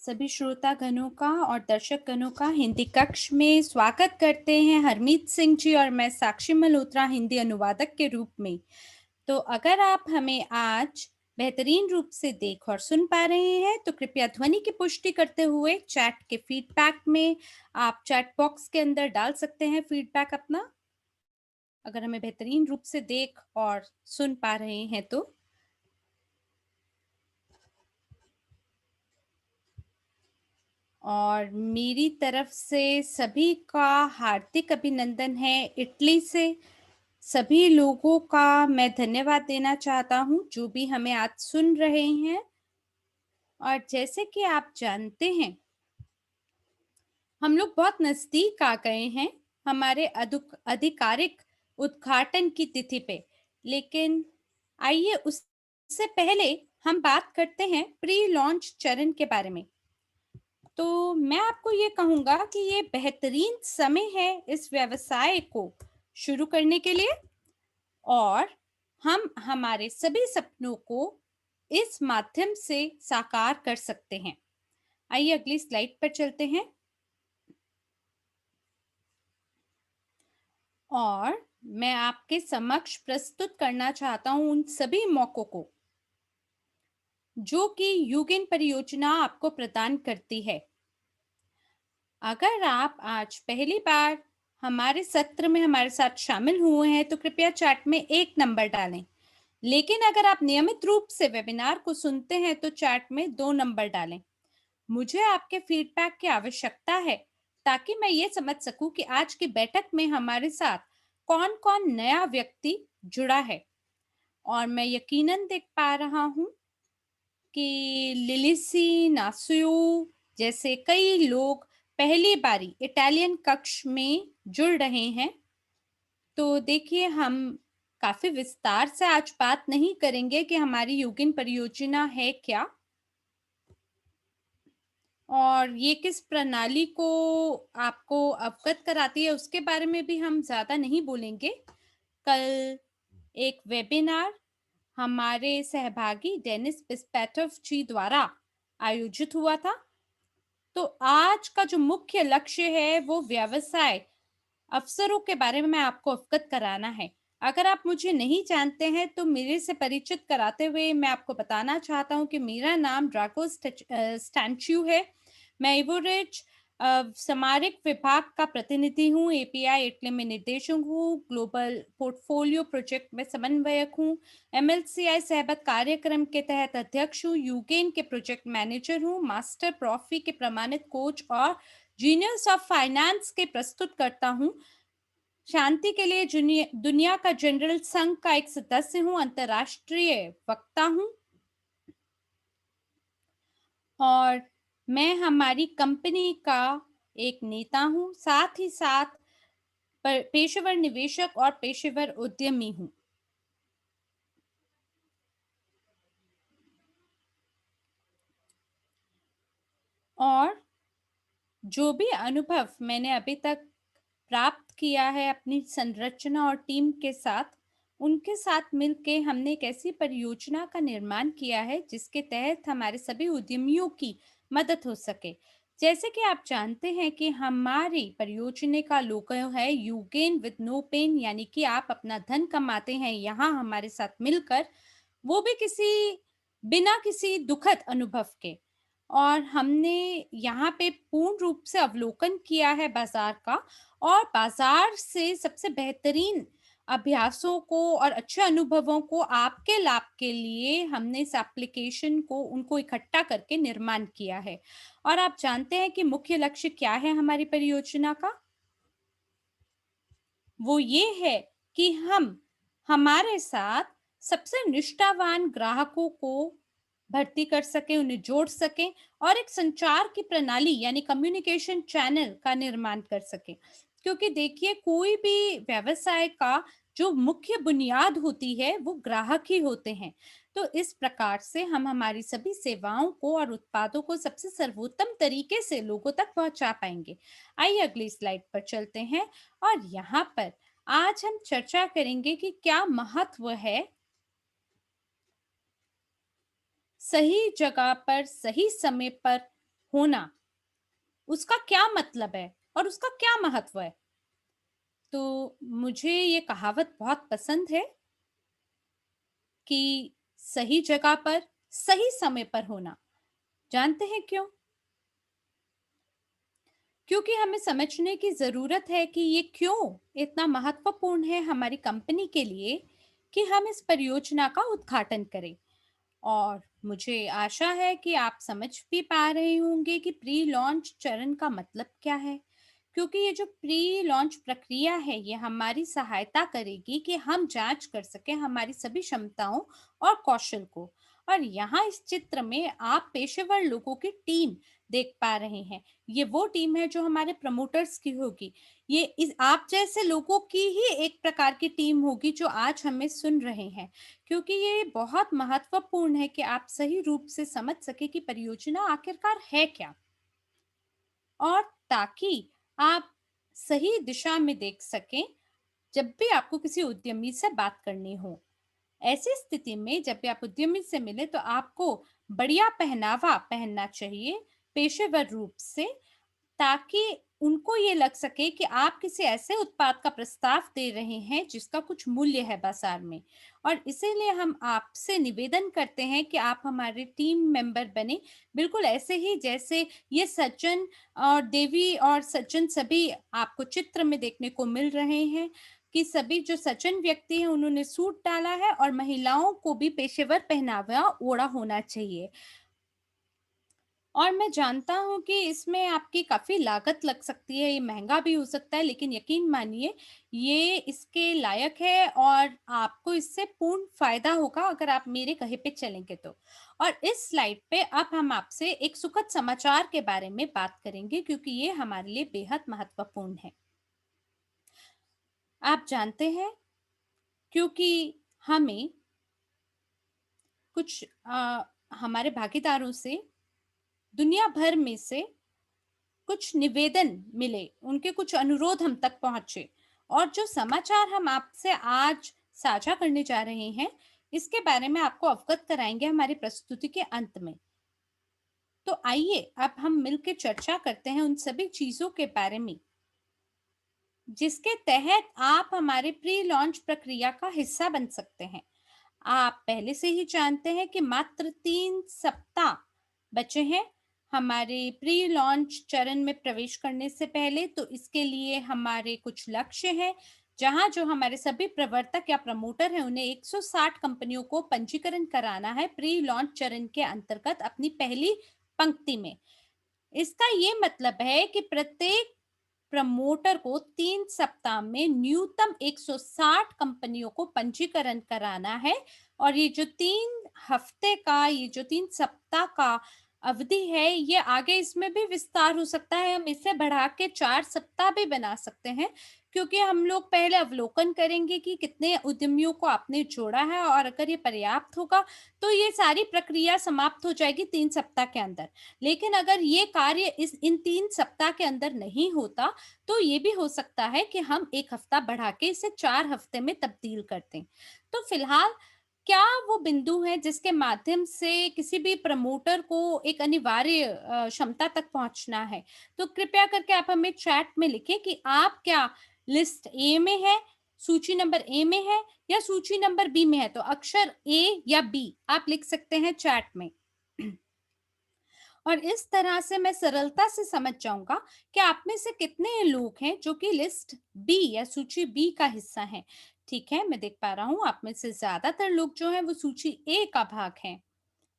सभी श्रोतागणों का और दर्शकगणों का हिंदी कक्ष में स्वागत करते हैं हरमीत सिंह जी और मैं साक्षी मल्होत्रा हिंदी अनुवादक के रूप में। तो अगर आप हमें आज बेहतरीन रूप से देख और सुन पा रहे हैं तो कृपया ध्वनि की पुष्टि करते हुए चैट के फीडबैक में आप चैट बॉक्स के अंदर डाल सकते हैं फीडबैक अपना। अगर हमें बेहतरीन रूप से देख और सुन पा रहे हैं तो। और मेरी तरफ से सभी का हार्दिक अभिनंदन है इटली से। सभी लोगों का मैं धन्यवाद देना चाहता हूँ जो भी हमें आज सुन रहे हैं। और जैसे कि आप जानते हैं हम लोग बहुत नज़दीक आ गए हैं हमारे आधिकारिक उद्घाटन की तिथि पे। लेकिन आइए उससे पहले हम बात करते हैं प्री लॉन्च चरण के बारे में। तो मैं आपको ये कहूँगा कि ये बेहतरीन समय है इस व्यवसाय को शुरू करने के लिए और हम हमारे सभी सपनों को इस माध्यम से साकार कर सकते हैं। आइए अगली स्लाइड पर चलते हैं। और मैं आपके समक्ष प्रस्तुत करना चाहता हूँ उन सभी मौकों को जो कि यूगेन परियोजना आपको प्रदान करती है। अगर आप आज पहली बार हमारे सत्र में हमारे साथ शामिल हुए हैं तो कृपया चैट में 1 नंबर डालें। लेकिन अगर आप नियमित रूप से वेबिनार को सुनते हैं तो चैट में 2 नंबर डालें। मुझे आपके फीडबैक की आवश्यकता है ताकि मैं ये समझ सकूं कि आज की बैठक में हमारे साथ कौन-कौन नया व्यक्ति जुड़ा है। और मैं यकीनन देख पा रहा हूं कि लिलिसी नासियो जैसे कई लोग पहली बारी इटालियन कक्ष में जुड़ रहे हैं। तो देखिए हम काफी विस्तार से आज बात नहीं करेंगे कि हमारी यूगिन परियोजना है क्या और ये किस प्रणाली को आपको अवगत कराती है उसके बारे में भी हम ज़्यादा नहीं बोलेंगे। कल एक वेबिनार हमारे सहभागी डेनिस पिस्पैटोव जी द्वारा आयोजित हुआ था। तो आज का जो मुख्य लक्ष्य है वो व्यवसाय अवसरों के बारे में आपको अवगत कराना है। अगर आप मुझे नहीं जानते हैं तो मेरे से परिचित कराते हुए मैं आपको बताना चाहता हूँ कि मेरा नाम ड्राको स्टैंच्यू है। मैं इवोरिच सामरिक विभाग का प्रतिनिधि हूँ। एपीआई इटली में निर्देशक हूँ। ग्लोबल पोर्टफोलियो प्रोजेक्ट में समन्वयक हूँ। एमएलसीआई सहबत कार्यक्रम के तहत अध्यक्ष हूँ। यूगेन के प्रोजेक्ट मैनेजर हूँ। मास्टर प्रॉफी के प्रमाणित कोच और जीनियस ऑफ फाइनेंस के प्रस्तुत करता हूँ। शांति के लिए दुनिया का जनरल संघ का एक सदस्य हूँ। अंतर्राष्ट्रीय वक्ता हूँ और मैं हमारी कंपनी का एक नेता हूँ। साथ ही साथ पेशेवर निवेशक और पेशेवर उद्यमी हूँ। और जो भी अनुभव मैंने अभी तक प्राप्त किया है अपनी संरचना और टीम के साथ, उनके साथ मिलके हमने एक ऐसी परियोजना का निर्माण किया है जिसके तहत हमारे सभी उद्यमियों की मदद हो सके। जैसे कि आप जानते हैं कि हमारी परियोजना का लोगो है you gain with no pain, यानी कि आप अपना धन कमाते हैं यहाँ हमारे साथ मिलकर, वो भी बिना किसी दुखद अनुभव के। और हमने यहाँ पे पूर्ण रूप से अवलोकन किया है बाजार का और बाजार से सबसे बेहतरीन अभ्यासों को और अच्छे अनुभवों को आपके लाभ के लिए हमने इस एप्लीकेशन को उनको इकट्ठा करके निर्माण किया है। और आप जानते हैं कि मुख्य लक्ष्य क्या है हमारी परियोजना का? वो ये है कि हम हमारे साथ सबसे निष्ठावान ग्राहकों को भर्ती कर सकें, उन्हें जोड़ सकें और एक संचार की प्रणाली यानी कम्युनिकेशन चैनल का निर्माण कर सकें। क्योंकि देखिए कोई भी व्यवसाय का जो मुख्य बुनियाद होती है वो ग्राहक ही होते हैं। तो इस प्रकार से हम हमारी सभी सेवाओं को और उत्पादों को सबसे सर्वोत्तम तरीके से लोगों तक पहुंचा पाएंगे। आइए अगली स्लाइड पर चलते हैं और यहाँ पर आज हम चर्चा करेंगे कि क्या महत्व है सही जगह पर सही समय पर होना, उसका क्या मतलब है और उसका क्या महत्व है? तो मुझे ये कहावत बहुत पसंद है कि सही जगह पर, सही समय पर होना। जानते हैं क्यों? क्योंकि हमें समझने की ज़रूरत है कि ये क्यों इतना महत्वपूर्ण है हमारी कंपनी के लिए कि हम इस परियोजना का उद्घाटन करें। और मुझे आशा है कि आप समझ भी पा रहे होंगे कि प्री लॉन्च चरण का मतलब क्या है। क्योंकि ये जो प्री लॉन्च प्रक्रिया है, ये हमारी सहायता करेगी कि हम जांच कर सकें हमारी सभी क्षमताओं और कौशल को। और यहाँ इस चित्र में आप पेशेवर लोगों की टीम देख पा रहे हैं। ये वो टीम है जो हमारे प्रमोटर्स की होगी। ये इस आप जैसे लोगों की ही एक प्रकार की टीम होगी जो आज हमें सुन रहे हैं। क्योंकि ये बहुत महत्वपूर्ण है कि आप सही रूप से समझ सके कि परियोजना आखिरकार है क्या, और ताकि आप सही दिशा में देख सकें जब भी आपको किसी उद्यमी से बात करनी हो। ऐसी स्थिति में जब भी आप उद्यमी से मिले तो आपको बढ़िया पहनावा पहनना चाहिए, पेशेवर रूप से, ताकि उनको ये लग सके कि आप किसी ऐसे उत्पाद का प्रस्ताव दे रहे हैं जिसका कुछ मूल्य है बाजार में। और इसीलिए हम आपसे निवेदन करते हैं कि आप हमारे टीम मेंबर बने, बिल्कुल ऐसे ही जैसे ये सज्जन और देवी और सज्जन सभी आपको चित्र में देखने को मिल रहे हैं कि सभी जो सज्जन व्यक्ति हैं उन्होंने सूट डाला है और महिलाओं को भी पेशेवर पहनावा ओढ़ा होना चाहिए। और मैं जानता हूँ कि इसमें आपकी काफ़ी लागत लग सकती है, ये महँगा भी हो सकता है, लेकिन यकीन मानिए ये इसके लायक है और आपको इससे पूर्ण फ़ायदा होगा अगर आप मेरे कहे पे चलेंगे तो। और इस स्लाइड पे अब हम आपसे एक सुखद समाचार के बारे में बात करेंगे क्योंकि ये हमारे लिए बेहद महत्वपूर्ण है। आप जानते हैं, क्योंकि हमें कुछ हमारे भागीदारों से दुनिया भर में से कुछ निवेदन मिले, उनके कुछ अनुरोध हम तक पहुँचे, और जो समाचार हम आपसे आज साझा करने जा रहे हैं, इसके बारे में आपको अवगत कराएँगे हमारी प्रस्तुति के अंत में। तो आइए अब हम मिलके चर्चा करते हैं उन सभी चीज़ों के बारे में, जिसके तहत आप हमारे प्री लॉन्च प्रक्रिया का हिस्सा बन सकते हैं। आप पहले से ही जानते हैं कि मात्र 3 सप्ताह बचे हैं हमारे प्री लॉन्च चरण में प्रवेश करने से पहले, तो इसके लिए हमारे कुछ लक्ष्य हैं, जहां जो हमारे सभी प्रवर्तक या प्रमोटर हैं, उन्हें 160 कंपनियों को पंजीकरण कराना है प्री लॉन्च चरण के अंतर्गत अपनी पहली पंक्ति में। इसका ये मतलब है कि प्रत्येक प्रमोटर को 3 सप्ताह में न्यूनतम 160 कंपनियों को पंजीकरण कराना है। और ये जो 3 सप्ताह का अवधि है, ये आगे इसमें भी विस्तार हो सकता है। हम इसे बढ़ा के 4 सप्ताह भी बना सकते हैं, क्योंकि हम लोग पहले अवलोकन करेंगे कि कितने उद्यमियों को आपने जोड़ा है, और अगर ये पर्याप्त होगा, तो ये सारी प्रक्रिया समाप्त हो जाएगी 3 सप्ताह के अंदर। लेकिन अगर ये कार्य इस इन 3 सप्ताह के अंदर नहीं होता, तो ये भी हो सकता है कि हम 1 हफ्ता बढ़ा के इसे 4 हफ्ते में तब्दील कर दें। तो फिलहाल क्या वो बिंदु है जिसके माध्यम से किसी भी प्रमोटर को एक अनिवार्य क्षमता तक पहुँचना है? तो कृपया करके आप हमें चैट में लिखें कि आप क्या लिस्ट ए में हैं, सूची नंबर ए में हैं, या सूची नंबर बी में है। तो अक्षर ए या बी आप लिख सकते हैं चैट में। और इस तरह से मैं सरलता से समझ जाऊँगा कि आप में से कितने लोग हैं जो कि लिस्ट बी या सूची बी का हिस्सा हैं। ठीक है, मैं देख पा रहा हूँ आप में से ज़्यादातर लोग जो हैं वो सूची ए का भाग हैं।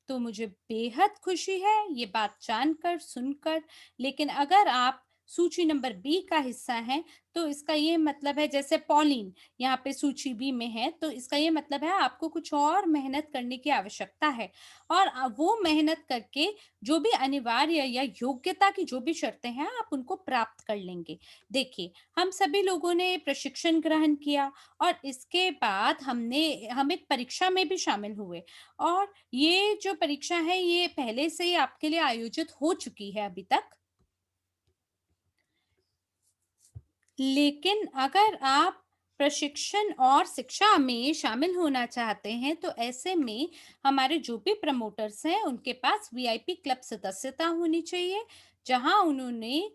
तो मुझे बेहद खुशी है ये बात जानकर, सुनकर। लेकिन अगर आप सूची नंबर बी का हिस्सा हैं, तो इसका ये मतलब है, जैसे पॉलिन यहाँ पे सूची बी में है, तो इसका ये मतलब है आपको कुछ और मेहनत करने की आवश्यकता है। और वो मेहनत करके जो भी अनिवार्य या योग्यता की जो भी शर्तें हैं, आप उनको प्राप्त कर लेंगे। देखिए, हम सभी लोगों ने प्रशिक्षण ग्रहण किया, और इसके बाद हम एक परीक्षा में भी शामिल हुए। और ये जो परीक्षा है, ये पहले से ही आपके लिए आयोजित हो चुकी है अभी तक। लेकिन अगर आप प्रशिक्षण और शिक्षा में शामिल होना चाहते हैं, तो ऐसे में हमारे जो भी प्रमोटर्स हैं, उनके पास वीआईपी क्लब सदस्यता होनी चाहिए, जहां उन्होंने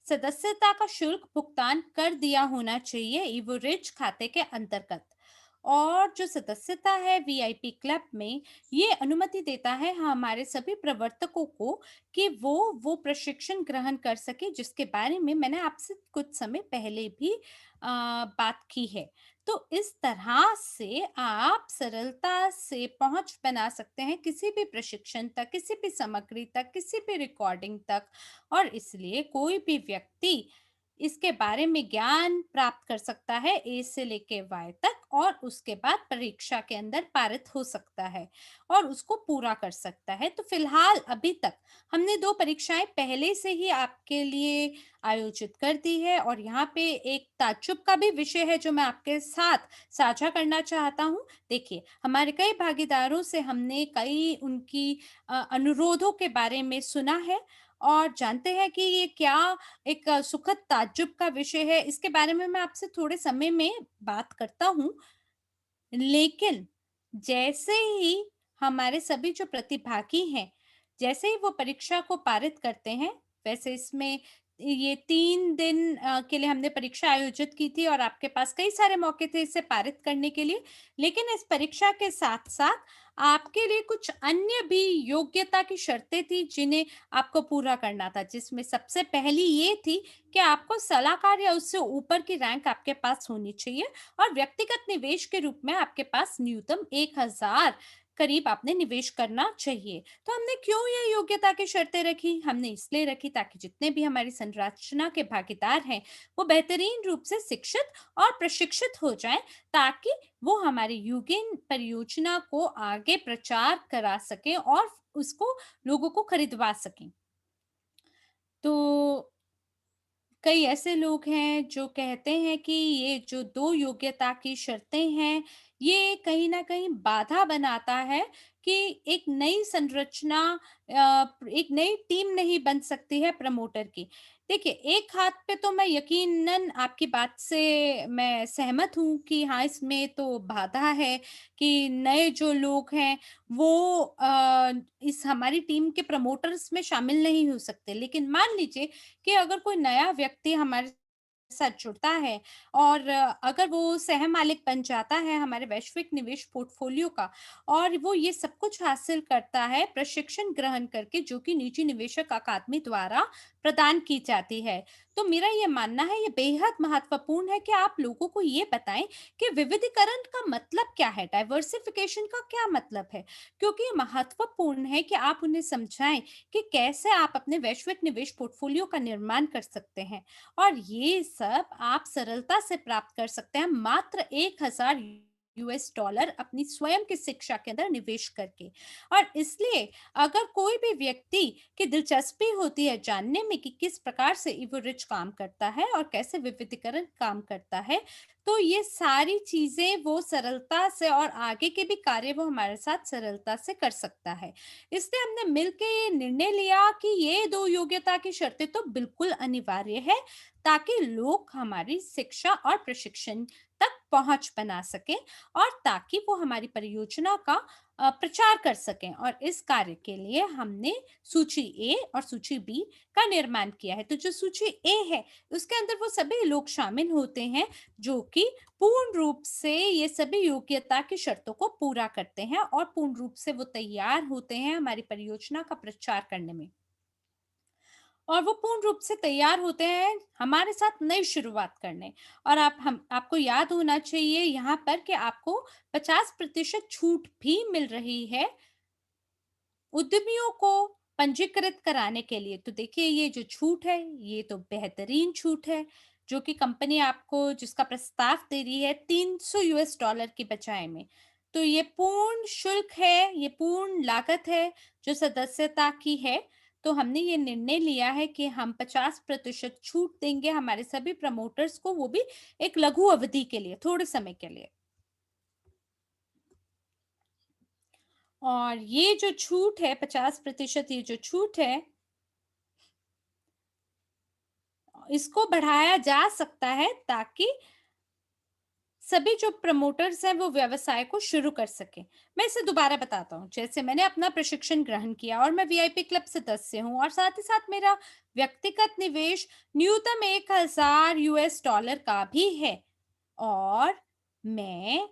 सदस्यता का शुल्क भुगतान कर दिया होना चाहिए इवोरिच खाते के अंतर्गत। और जो सदस्यता है वीआईपी क्लब में, ये अनुमति देता है हमारे सभी प्रवर्तकों को कि वो प्रशिक्षण ग्रहण कर सके, जिसके बारे में मैंने आपसे कुछ समय पहले भी बात की है। तो इस तरह से आप सरलता से पहुंच बना सकते हैं किसी भी प्रशिक्षण तक, किसी भी सामग्री तक, किसी भी रिकॉर्डिंग तक। और इसलिए कोई भी व्यक्ति इसके बारे में ज्ञान प्राप्त कर सकता है ए से लेके वाई तक, और उसके बाद परीक्षा के अंदर पारित हो सकता है और उसको पूरा कर सकता है। तो फिलहाल अभी तक हमने 2 परीक्षाएं पहले से ही आपके लिए आयोजित कर दी है, और यहाँ पे एक ताज्जुब का भी विषय है जो मैं आपके साथ साझा करना चाहता हूँ। देखिए, हमारे कई भागीदारों से हमने कई उनकी अनुरोधों के बारे में सुना है और जानते हैं कि ये क्या एक सुखद ताज्जुब का विषय है। इसके बारे में मैं आपसे थोड़े समय में बात करता हूँ। लेकिन जैसे ही हमारे सभी जो प्रतिभागी हैं, जैसे ही वो परीक्षा को पारित करते हैं, वैसे इसमें ये 3 दिन के लिए हमने परीक्षा आयोजित की थी और आपके पास कई सारे मौके थे इसे पारित करने के लिए। लेकिन इस परीक्षा के साथ-साथ आपके लिए कुछ अन्य भी योग्यता की शर्तें थी जिन्हें आपको पूरा करना था, जिसमें सबसे पहली ये थी कि आपको सलाहकार या उससे ऊपर की रैंक आपके पास होनी चाहिए, और व्यक्तिगत निवेश के रूप में आपके पास न्यूनतम 1000 करीब आपने निवेश करना चाहिए। तो हमने क्यों ये योग्यता की शर्तें रखी? हमने इसलिए रखी ताकि जितने भी हमारी संरचना के भागीदार हैं, वो बेहतरीन रूप से शिक्षित और प्रशिक्षित हो जाएं, ताकि वो हमारी युगिन परियोजना को आगे प्रचार करा सकें और उसको लोगों को खरीदवा सकें। तो कई ऐसे लोग हैं जो कहते हैं कि ये जो 2 योग्यता की शर्तें हैं, ये कहीं न कहीं बाधा बनाता है कि एक नई संरचना एक नई टीम नहीं बन सकती है प्रमोटर की। देखिए, एक हाथ पे तो मैं यकीनन आपकी बात से मैं सहमत हूँ कि हाँ, इसमें तो बाधा है कि नए जो लोग हैं, वो इस हमारी टीम के प्रमोटर्स में शामिल नहीं हो सकते। लेकिन मान लीजिए कि अगर कोई नया व्यक्ति हमारे साथ जुड़ता है और अगर वो सह-मालिक बन जाता है हमारे वैश्विक निवेश पोर्टफोलियो का, और वो ये सब कुछ हासिल करता है प्रशिक्षण ग्रहण करके, जो कि निजी निवेशक अकादमी द्वारा प्रदान की जाती है। तो मेरा ये मानना है, ये बेहद महत्वपूर्ण है कि आप लोगों को ये बताएँ कि विविधीकरण का मतलब क्या है? डाइवर्सिफिकेशन का क्या मतलब है? क्योंकि ये महत्वपूर्ण है कि आप उन्हें समझाएँ कि कैसे आप अपने वैश्विक निवेश पोर्टफोलियो का निर्माण कर सकते हैं, और ये सब आप सरलता से प्राप्त कर सकते हैं मात्र 1000 यूएस डॉलर अपनी स्वयं की शिक्षा के अंदर निवेश करके। और इसलिए अगर कोई भी व्यक्ति की दिलचस्पी होती है जानने में कि किस प्रकार से इवोरिच काम करता है और कैसे विविधीकरण काम करता है, तो ये सारी चीजें वो सरलता से, और आगे के भी कार्य वो हमारे साथ सरलता से कर सकता है। इसलिए हमने मिलके ये निर्णय लिया कि ये 2 योग्यता की शर्तें तो बिल्कुल अनिवार्य है, ताकि लोग हमारी शिक्षा और प्रशिक्षण तक पहुँच बना सकें, और ताकि वो हमारी परियोजना का प्रचार कर सकें। और इस कार्य के लिए हमने सूची ए और सूची बी का निर्माण किया है। तो जो सूची ए है, उसके अंदर वो सभी लोग शामिल होते हैं जो कि पूर्ण रूप से ये सभी योग्यता की शर्तों को पूरा करते हैं और पूर्ण रूप से वो तैयार होते हैं हमारी परियोजना का प्रचार करने में। और वो पूर्ण रूप से तैयार होते हैं हमारे साथ नई शुरुआत करने। और आपको याद होना चाहिए यहाँ पर कि आपको 50% छूट भी मिल रही है उद्यमियों को पंजीकृत कराने के लिए। तो देखिए, ये जो छूट है, ये तो बेहतरीन छूट है, जो कि कंपनी आपको जिसका प्रस्ताव दे रही है 300 यूएस डॉलर की बजाय में। तो ये पूर्ण शुल्क है, ये पूर्ण लागत है जो सदस्यता की है। तो हमने ये निर्णय लिया है कि हम 50% छूट देंगे हमारे सभी प्रमोटर्स को, वो भी एक लघु अवधि के लिए, थोड़े समय के लिए। और ये जो छूट है 50%, ये जो छूट है, इसको बढ़ाया जा सकता है ताकि सभी जो प्रमोटर्स हैं वो व्यवसाय को शुरू कर सकें। मैं इसे दोबारा बताता हूँ। जैसे मैंने अपना प्रशिक्षण ग्रहण किया और मैं वीआईपी क्लब सदस्य हूँ और साथ ही साथ मेरा व्यक्तिगत निवेश न्यूनतम 1000 यूएस डॉलर का भी है और मैं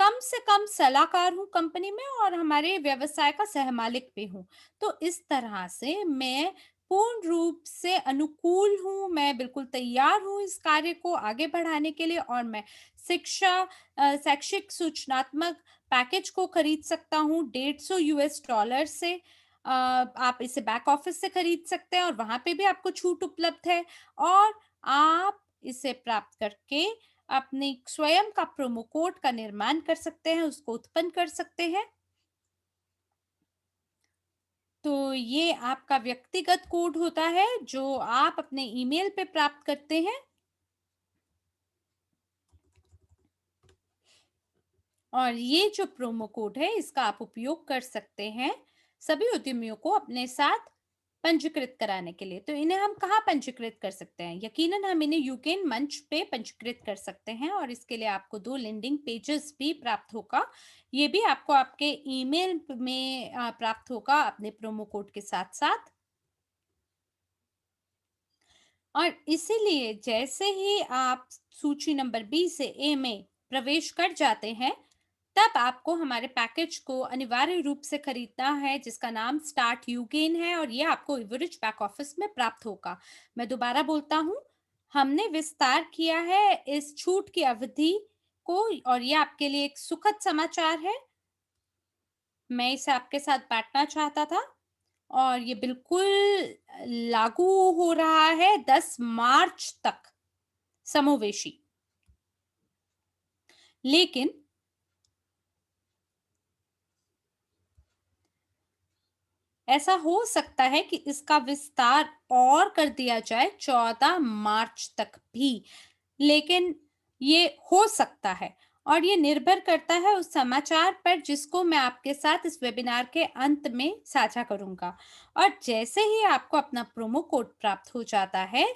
कम से कम सलाहकार हूँ कंपनी में और हमारे व्यवसाय का सहमालिक भी हूँ। तो इस तरह से मैं पूर्ण रूप से अनुकूल हूँ, मैं बिल्कुल तैयार हूँ इस कार्य को आगे बढ़ाने के लिए और मैं शैक्षिक सूचनात्मक पैकेज को खरीद सकता हूँ 150 यूएस डॉलर से। आप इसे बैक ऑफिस से खरीद सकते हैं और वहाँ पे भी आपको छूट उपलब्ध है और आप इसे प्राप्त करके अपने स्वयं का प्रोमो कोड का निर्माण कर सकते हैं, उसको उत्पन्न कर सकते हैं। तो ये आपका व्यक्तिगत कोड होता है जो आप अपने ईमेल पे प्राप्त करते हैं और ये जो प्रोमो कोड है इसका आप उपयोग कर सकते हैं सभी उद्यमियों को अपने साथ पंजीकृत कराने के लिए। तो इन्हें हम कहाँ पंजीकृत कर सकते हैं? यकीनन हम इन्हें यूकेन मंच पे पंजीकृत कर सकते हैं और इसके लिए आपको 2 लैंडिंग पेजेस भी प्राप्त होगा। ये भी आपको आपके ईमेल में प्राप्त होगा अपने प्रोमो कोड के साथ-साथ। और इसीलिए जैसे ही आप सूची नंबर बी से ए में प्रवेश कर जाते हैं, तब आपको हमारे पैकेज को अनिवार्य रूप से खरीदना है जिसका नाम स्टार्ट यूगेन है और ये आपको एवरेज बैक ऑफिस में प्राप्त होगा। मैं दोबारा बोलता हूँ, हमने विस्तार किया है इस छूट की अवधि को और ये आपके लिए एक सुखद समाचार है। मैं इसे आपके साथ बाँटना चाहता था और ये बिल्कुल लागू हो रहा है 10 मार्च तक समोवेशी। लेकिन ऐसा हो सकता है कि इसका विस्तार और कर दिया जाए 14 मार्च तक भी, लेकिन ये हो सकता है और ये निर्भर करता है उस समाचार पर जिसको मैं आपके साथ इस वेबिनार के अंत में साझा करूंगा। और जैसे ही आपको अपना प्रोमो कोड प्राप्त हो जाता है,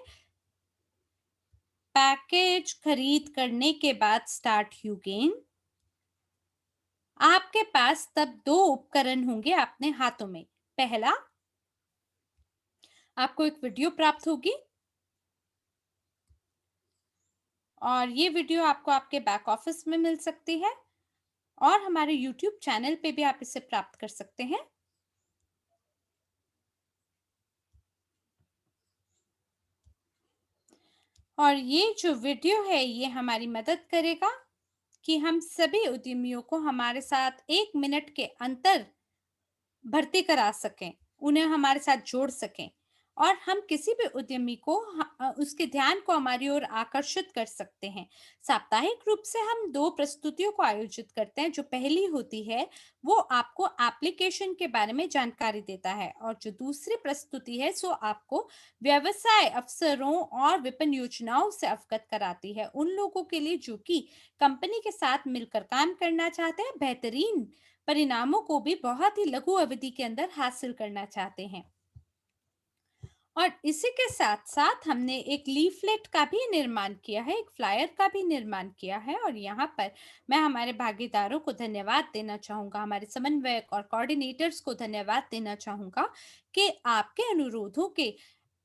पैकेज खरीद करने के बाद स्टार्ट यू गेन, आपके पास तब 2 उपकरण होंगे अपने हाथों में। पहला, आपको एक वीडियो प्राप्त होगी और ये वीडियो आपको आपके बैक ऑफिस में मिल सकती है और हमारे यूट्यूब चैनल पे भी आप इसे प्राप्त कर सकते हैं। और ये जो वीडियो है ये हमारी मदद करेगा कि हम सभी उद्यमियों को हमारे साथ 1 मिनट के अंदर भर्ती करा सकें, उन्हें हमारे साथ जोड़ सकें और हम किसी भी उद्यमी को उसके ध्यान को हमारी ओर आकर्षित कर सकते हैं। साप्ताहिक रूप से हम 2 प्रस्तुतियों को आयोजित करते हैं। जो पहली होती है, वो आपको एप्लीकेशन के बारे में जानकारी देता है और जो दूसरी प्रस्तुति है, सो आपको व्यवसाय अवसरों और विपणन योजनाओं से अवगत कराती है। उन लोगों के लिए जो कि कंपनी के साथ मिलकर काम करना चाहते हैं, बेहतरीन परिणामों को भी बहुत ही लघु अवधि के अंदर हासिल करना चाहते हैं। और इसी के साथ-साथ हमने एक लीफलेट का भी निर्माण किया है, एक फ्लायर का भी निर्माण किया है और यहाँ पर मैं हमारे भागीदारों को धन्यवाद देना चाहूँगा, हमारे समन्वयक और कोऑर्डिनेटर्स को धन्यवाद देना चाहूँगा कि आपके अनुरोधों के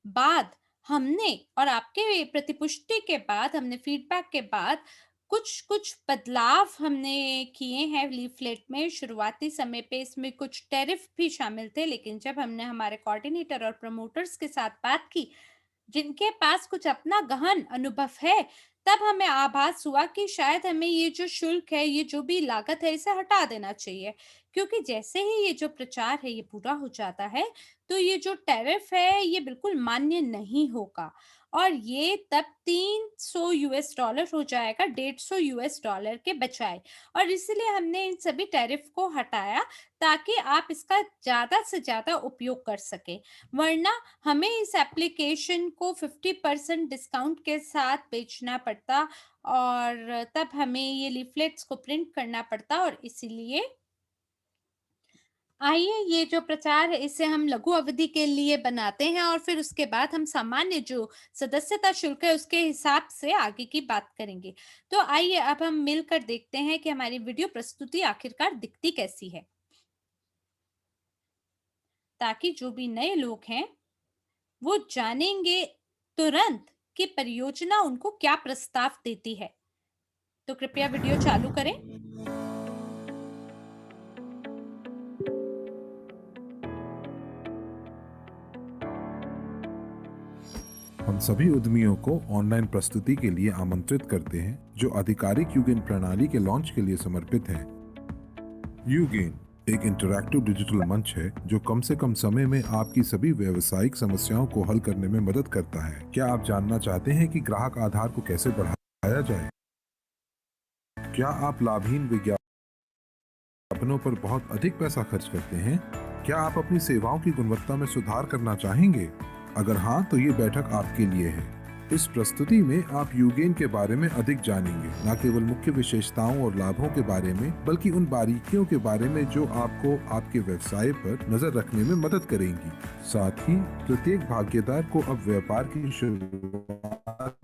बाद हमने और आपके प्रतिपुष्टि के बाद, हमने फीडबैक के बाद कुछ-कुछ बदलाव हमने किए हैं लीफलेट में। शुरुआती समय पे इसमें कुछ टैरिफ भी शामिल थे, लेकिन जब हमने हमारे कोऑर्डिनेटर और प्रमोटर्स के साथ बात की, जिनके पास कुछ अपना गहन अनुभव है, तब हमें आभास हुआ कि शायद हमें ये जो शुल्क है, ये जो भी लागत है, इसे हटा देना चाहिए। क्योंकि जैसे ही ये जो प्रचार है, ये पूरा हो जाता है, तो ये जो टैरिफ है, ये बिल्कुल मान्य नहीं होगा और ये तब 300 यूएस डॉलर हो जाएगा, 150 यूएस डॉलर के बजाय। और इसलिए हमने इन सभी टैरिफ को हटाया ताकि आप इसका ज़्यादा से ज़्यादा उपयोग कर सकें। वरना हमें इस एप्लीकेशन को 50% डिस्काउंट के साथ बेचना पड़ता और तब हमें ये लीफलेट्स को प्रिंट करना पड़ता और इसीलिए आइए ये जो प्रचार है इसे हम लघु अवधि के लिए बनाते हैं और फिर उसके बाद हम सामान्य जो सदस्यता शुल्क है उसके हिसाब से आगे की बात करेंगे। तो आइए अब हम मिलकर देखते हैं कि हमारी वीडियो प्रस्तुति आखिरकार दिखती कैसी है, ताकि जो भी नए लोग हैं वो जानेंगे तुरंत कि परियोजना उनको क्या प्रस्ताव देती है। तो कृपया वीडियो चालू करें। हम सभी उद्यमियों को ऑनलाइन प्रस्तुति के लिए आमंत्रित करते हैं जो आधिकारिक यूगेन प्रणाली के लॉन्च के लिए समर्पित है। यूगेन एक इंटरैक्टिव डिजिटल मंच है जो कम से कम समय में आपकी सभी व्यावसायिक समस्याओं को हल करने में मदद करता है। क्या आप जानना चाहते हैं कि ग्राहक आधार को कैसे बढ़ाया जाए? क्या आप लाभहीन विज्ञापनों पर बहुत अधिक पैसा खर्च करते हैं? क्या आप अपनी सेवाओं की गुणवत्ता में सुधार करना चाहेंगे? अगर हाँ, तो ये बैठक आपके लिए है। इस प्रस्तुति में आप यूगेन के बारे में अधिक जानेंगे, न केवल मुख्य विशेषताओं और लाभों के बारे में, बल्कि उन बारीकियों के बारे में जो आपको आपके व्यवसाय पर नजर रखने में मदद करेंगी। साथ ही प्रत्येक भागीदार को अब व्यापार की शुरुआत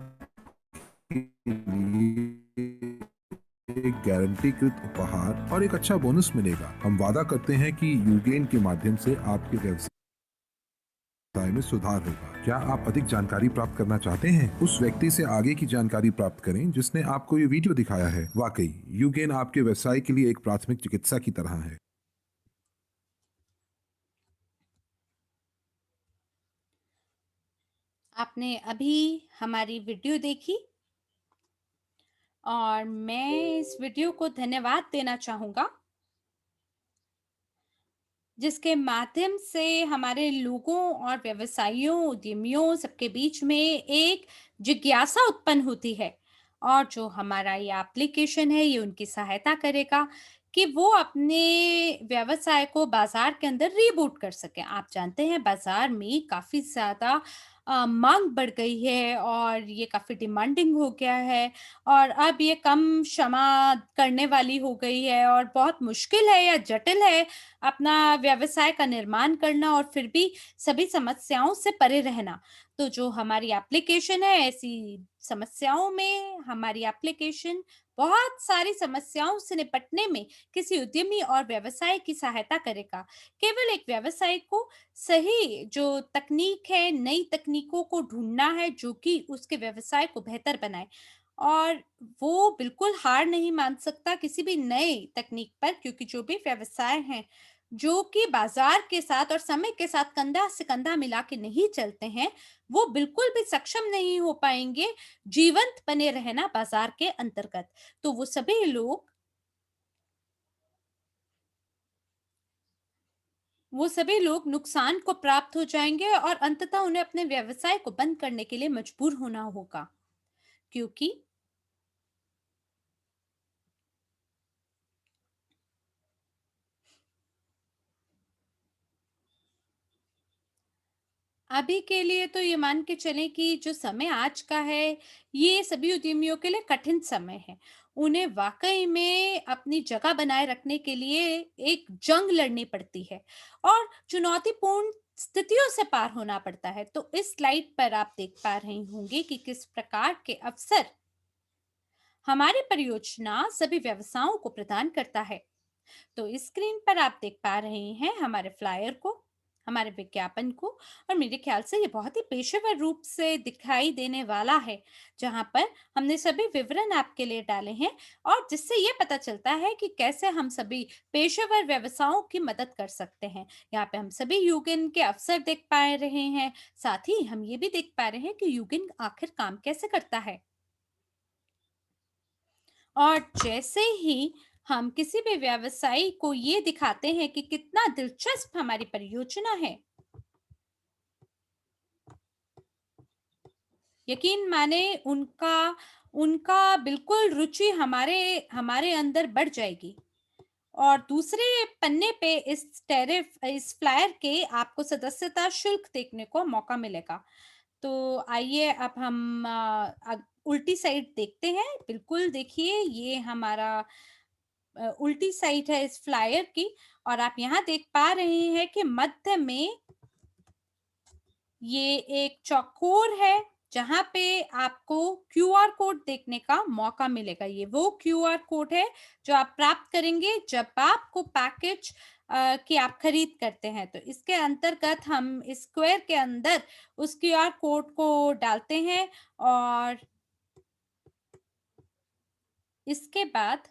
के लिए एक गारंटीकृत उपहार और एक अच्छा बोनस मिलेगा। हम वादा करते हैं कि यूगेन के माध्यम से आपके व्यवसाय में सुधार होगा। क्या आप अधिक जानकारी प्राप्त करना चाहते हैं? उस व्यक्ति से आगे की जानकारी प्राप्त करें जिसने आपको ये वीडियो दिखाया है। वाकई यूगेन आपके व्यवसाय के लिए एक प्राथमिक चिकित्सा की तरह है। आपने अभी हमारी वीडियो देखी और मैं इस वीडियो को धन्यवाद देना चाहूँगा, जिसके माध्यम से हमारे लोगों और व्यवसायियों, उद्यमियों सबके बीच में एक जिज्ञासा उत्पन्न होती है और जो हमारा ये एप्लीकेशन है, ये उनकी सहायता करेगा कि वो अपने व्यवसाय को बाज़ार के अंदर रीबूट कर सकें। आप जानते हैं बाज़ार में काफ़ी ज़्यादा माँग बढ़ गई है और ये काफ़ी डिमांडिंग हो गया है और अब ये कम क्षमा करने वाली हो गई है और बहुत मुश्किल है या जटिल है अपना व्यवसाय का निर्माण करना और फिर भी सभी समस्याओं से परे रहना। तो जो हमारी एप्लीकेशन है ऐसी समस्याओं में हमारी एप्लीकेशन बहुत सारी समस्याओं से निपटने में किसी उद्यमी और व्यवसाय की सहायता करेगा। केवल एक व्यवसाय को सही जो तकनीक है, नई तकनीकों को ढूँढना है जो कि उसके व्यवसाय को बेहतर बनाए। और वो बिल्कुल हार नहीं मान सकता किसी भी नए तकनीक पर क्योंकि जो भी व्यवसाय हैं, जो कि बाज़ार के साथ और समय के साथ कंधा से कंधा मिला के नहीं चलते हैं, वो बिल्कुल भी सक्षम नहीं हो पाएँगे जीवंत बने रहना बाज़ार के अंतर्गत। तो वो सभी लोग नुकसान को प्राप्त हो जाएँगे और अंततः उन्हें अपने व्यवसाय को बंद करने के लिए मजबूर होना होगा। क्योंकि अभी के लिए तो ये मान के चलें कि जो समय आज का है, ये सभी उद्यमियों के लिए कठिन समय है। उन्हें वाक़ई में अपनी जगह बनाए रखने के लिए एक जंग लड़नी पड़ती है और चुनौतीपूर्ण स्थितियों से पार होना पड़ता है। तो इस स्लाइड पर आप देख पा रहे होंगे कि किस प्रकार के अवसर हमारी परियोजना सभी व्यवसायों को प्रदान करता है। तो इस स्क्रीन पर आप देख पा रहे हैं हमारे फ्लायर को, हमारे विज्ञापन को और मेरे ख्याल से ये बहुत ही पेशेवर रूप से दिखाई देने वाला है, जहाँ पर हमने सभी विवरण आपके लिए डाले हैं और जिससे ये पता चलता है कि कैसे हम सभी पेशेवर व्यवसायों की मदद कर सकते हैं। यहाँ पे हम सभी यूगिन के अवसर देख पा रहे हैं, साथ ही हम ये भी देख पा रहे हैं कि यूगिन आखिर काम कैसे करता है। और जैसे ही हम किसी भी व्यवसायी को ये दिखाते हैं कि कितना दिलचस्प हमारी परियोजना है, यकीन माने उनका उनका बिल्कुल रुचि हमारे हमारे अंदर बढ़ जाएगी। और दूसरे पन्ने पे इस फ्लायर के आपको सदस्यता शुल्क देखने को मौका मिलेगा। तो आइए अब हम उल्टी साइड देखते हैं। बिल्कुल देखिए ये हमारा उल्टी साइड है इस फ्लायर की, और आप यहाँ देख पा रहे हैं कि मध्य में ये एक चौकोर है, जहाँ पे आपको क्यूआर कोड देखने का मौका मिलेगा। ये वो क्यूआर कोड है जो आप प्राप्त करेंगे जब आपको पैकेज की आप खरीद करते हैं। तो इसके अंतर्गत हम इस स्क्वायर के अंदर उस क्यूआर कोड को डालते हैं, और इसके बाद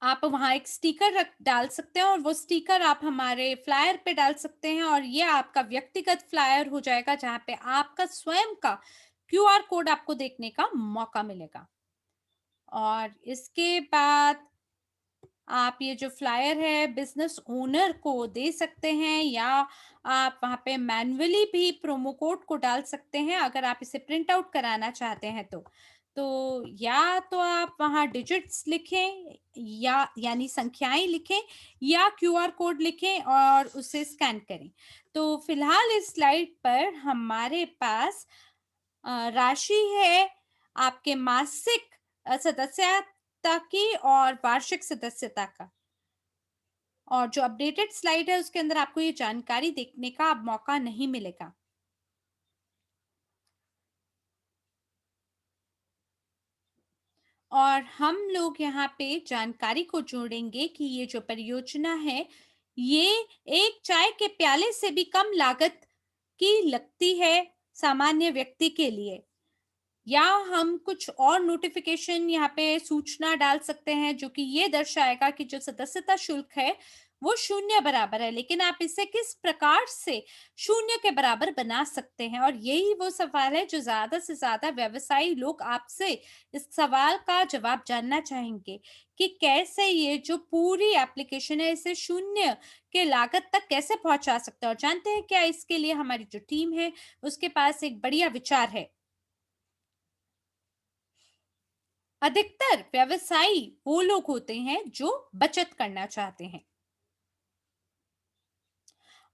आप वहाँ एक स्टिकर रख डाल सकते हैं, और वो स्टिकर आप हमारे फ्लायर पे डाल सकते हैं, और ये आपका व्यक्तिगत फ्लायर हो जाएगा जहाँ पे आपका स्वयं का क्यूआर कोड आपको देखने का मौका मिलेगा। और इसके बाद आप ये जो फ्लायर है बिज़नेस ओनर को दे सकते हैं, या आप वहाँ पे मैन्युअली भी प्रोमो कोड को डाल सकते हैं अगर आप इसे प्रिंट आउट कराना चाहते हैं तो। तो या तो आप वहाँ डिजिट्स लिखें, या यानी संख्याएँ लिखें, या क्यूआर कोड लिखें और उसे स्कैन करें। तो फिलहाल इस स्लाइड पर हमारे पास राशि है आपके मासिक सदस्यता की और वार्षिक सदस्यता का। और जो अपडेटेड स्लाइड है उसके अंदर आपको ये जानकारी देखने का अब मौका नहीं मिलेगा। और हम लोग यहाँ पे जानकारी को जोड़ेंगे कि ये जो परियोजना है, ये एक चाय के प्याले से भी कम लागत की लगती है सामान्य व्यक्ति के लिए। या हम कुछ और नोटिफिकेशन यहाँ पे सूचना डाल सकते हैं जो कि ये दर्शाएगा कि जो सदस्यता शुल्क है वो शून्य बराबर है, लेकिन आप इसे किस प्रकार से शून्य के बराबर बना सकते हैं। और यही वो सवाल है जो ज्यादा से ज्यादा व्यवसायी लोग आपसे इस सवाल का जवाब जानना चाहेंगे कि कैसे ये जो पूरी एप्लीकेशन है इसे शून्य के लागत तक कैसे पहुंचा सकते हैं। और जानते हैं क्या, इसके लिए हमारी जो टीम है उसके पास एक बढ़िया विचार है। अधिकतर व्यवसायी वो लोग होते हैं जो बचत करना चाहते हैं,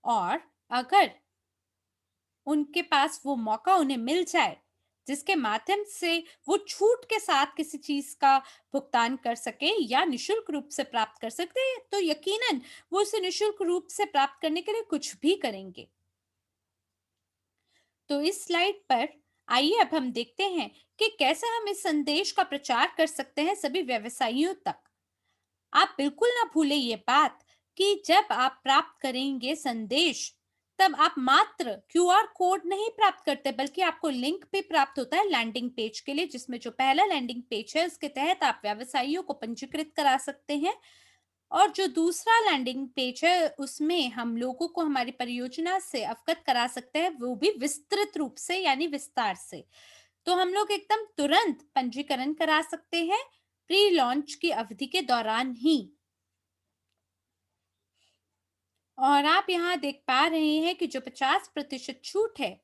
और अगर उनके पास वो मौका उन्हें मिल जाए जिसके माध्यम से वो छूट के साथ किसी चीज का भुगतान कर सके या निशुल्क रूप से प्राप्त कर सकते हैं, तो यकीनन वो उसे निशुल्क रूप से प्राप्त करने के लिए कुछ भी करेंगे। तो इस स्लाइड पर आइए अब हम देखते हैं कि कैसे हम इस संदेश का प्रचार कर सकते हैं सभी व्यवसायियों तक। आप बिल्कुल ना भूलें ये बात कि जब आप प्राप्त करेंगे संदेश, तब आप मात्र क्यूआर कोड नहीं प्राप्त करते, बल्कि आपको लिंक भी प्राप्त होता है लैंडिंग पेज के लिए, जिसमें जो पहला लैंडिंग पेज है उसके तहत आप व्यवसायियों को पंजीकृत करा सकते हैं। और जो दूसरा लैंडिंग पेज है उसमें हम लोगों को हमारी परियोजना से अवगत करा सकते हैं, वो भी विस्तृत रूप से यानी विस्तार से। तो हम लोग एकदम तुरंत पंजीकरण करा सकते हैं प्री लॉन्च की अवधि के दौरान ही। और आप यहाँ देख पा रहे हैं कि जो 50% छूट है,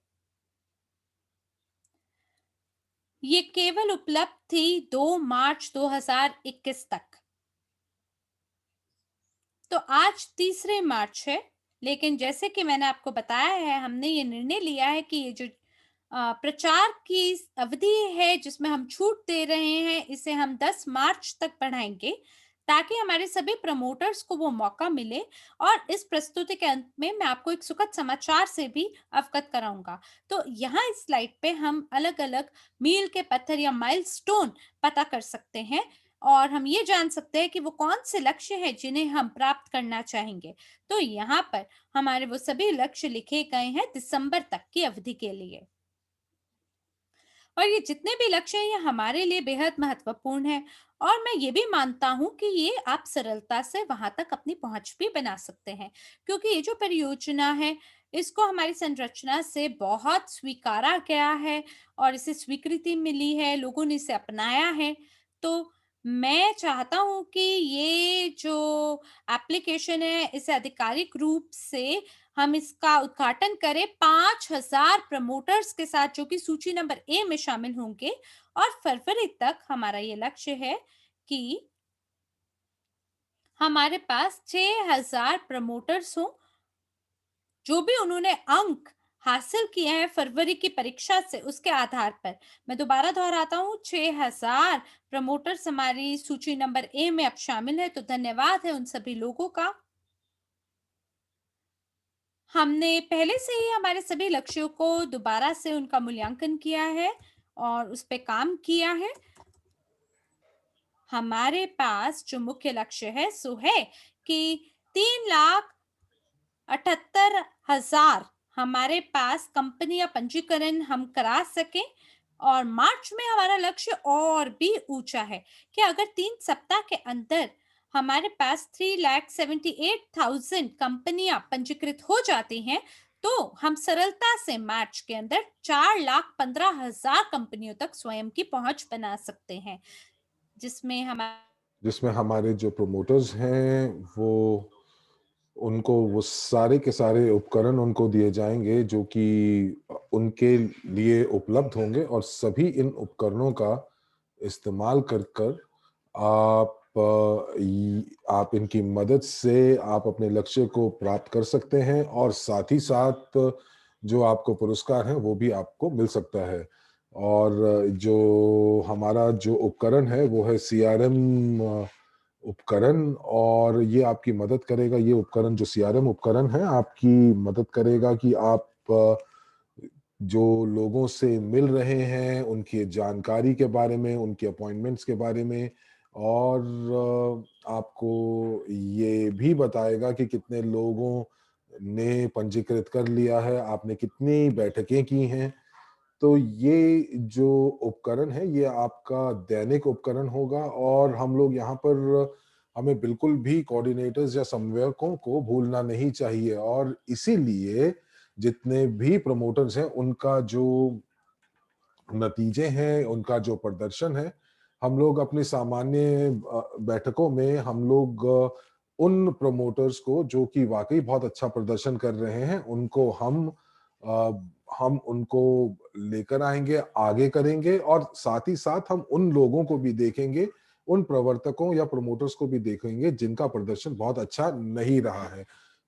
ये केवल उपलब्ध थी 2 मार्च 2021 तक। तो आज 3 मार्च है, लेकिन जैसे कि मैंने आपको बताया है, हमने ये निर्णय लिया है कि ये जो प्रचार की अवधि है जिसमें हम छूट दे रहे हैं, इसे हम 10 मार्च तक बढ़ाएंगे, ताकि हमारे सभी प्रमोटर्स को वो मौका मिले। और इस प्रस्तुति के अंत में मैं आपको एक सुखद समाचार से भी अवगत कराऊंगा। तो यहाँ इस स्लाइड पे हम अलग-अलग मील के पत्थर या माइलस्टोन पता कर सकते हैं, और हम ये जान सकते हैं कि वो कौन से लक्ष्य हैं जिन्हें हम प्राप्त करना चाहेंगे। तो यहाँ पर हमारे वो सभी लक्ष्य लिखे गए हैं दिसंबर तक की अवधि के लिए। और ये जितने भी लक्ष्य हैं ये हमारे लिए बेहद महत्वपूर्ण है, और मैं ये भी मानता हूँ कि ये आप सरलता से वहां तक अपनी पहुंच भी बना सकते हैं, क्योंकि ये जो परियोजना है इसको हमारी संरचना से बहुत स्वीकारा गया है, और इसे स्वीकृति मिली है, लोगों ने इसे अपनाया है। तो मैं चाहता हूँ कि ये जो एप्लीकेशन है इसे आधिकारिक रूप से हम इसका उद्घाटन करें 5,000 प्रमोटर्स के साथ, जो कि सूची नंबर ए में शामिल होंगे। और फरवरी तक हमारा ये लक्ष्य है कि हमारे पास 6,000 प्रमोटर्स हों, जो भी उन्होंने अंक हासिल किए हैं फरवरी की परीक्षा से, उसके आधार पर। मैं दोबारा दोहराता हूँ, 6000 प्रमोटर्स हमारी सूची नंबर ए में अब शामिल है, तो धन्यवाद है उन सभी लोगों का। हमने पहले से ही हमारे सभी लक्ष्यों को दोबारा से उनका मूल्यांकन किया है और उस पे काम किया है। हमारे पास जो मुख्य लक्ष्य है सो है कि 3,78,000 हमारे पास कंपनियां पंजीकरण हम करा सकें, और मार्च में हमारा लक्ष्य और भी ऊंचा है कि अगर 3 सप्ताह के अंदर हमारे पास 3,78,000 कंपनियां पंजीकृत हो जाती हैं, तो हम सरलता से मार्च के अंदर 4,15,000 कंपनियों तक स्वयं की पहुंच बना सकते हैं, जिसमें हमारे जिसमें हमारे जो प्रमोटर्स हैं वो उनको वो सारे के सारे उपकरण उनको दिए जाएंगे जो कि उनके लिए उपलब्ध होंगे, और सभी इन उपकरणों का इस्तेमाल कर कर आप इनकी मदद से आप अपने लक्ष्य को प्राप्त कर सकते हैं, और साथ ही साथ जो आपको पुरस्कार है वो भी आपको मिल सकता है। और जो हमारा जो उपकरण है वो है सीआरएम उपकरण, और ये आपकी मदद करेगा। ये उपकरण जो सीआरएम उपकरण है आपकी मदद करेगा कि आप जो लोगों से मिल रहे हैं उनकी जानकारी के बारे में, उनके अपॉइंटमेंट्स के बारे में, और आपको ये भी बताएगा कि कितने लोगों ने पंजीकृत कर लिया है, आपने कितनी बैठकें की हैं। तो ये जो उपकरण है ये आपका दैनिक उपकरण होगा, और हम लोग यहाँ पर हमें बिल्कुल भी कोऑर्डिनेटर्स या समन्वयकों को भूलना नहीं चाहिए, और इसीलिए जितने भी प्रमोटर्स हैं उनका जो नतीजे हैं, उनका जो प्रदर्शन है, हम लोग अपनी सामान्य बैठकों में हम लोग उन प्रमोटर्स को जो कि वाक़ई बहुत अच्छा प्रदर्शन कर रहे हैं, उनको हम उनको लेकर आएँगे, आगे करेंगे, और साथ ही साथ हम उन लोगों को भी देखेंगे, उन प्रवर्तकों या प्रमोटर्स को भी देखेंगे जिनका प्रदर्शन बहुत अच्छा नहीं रहा है।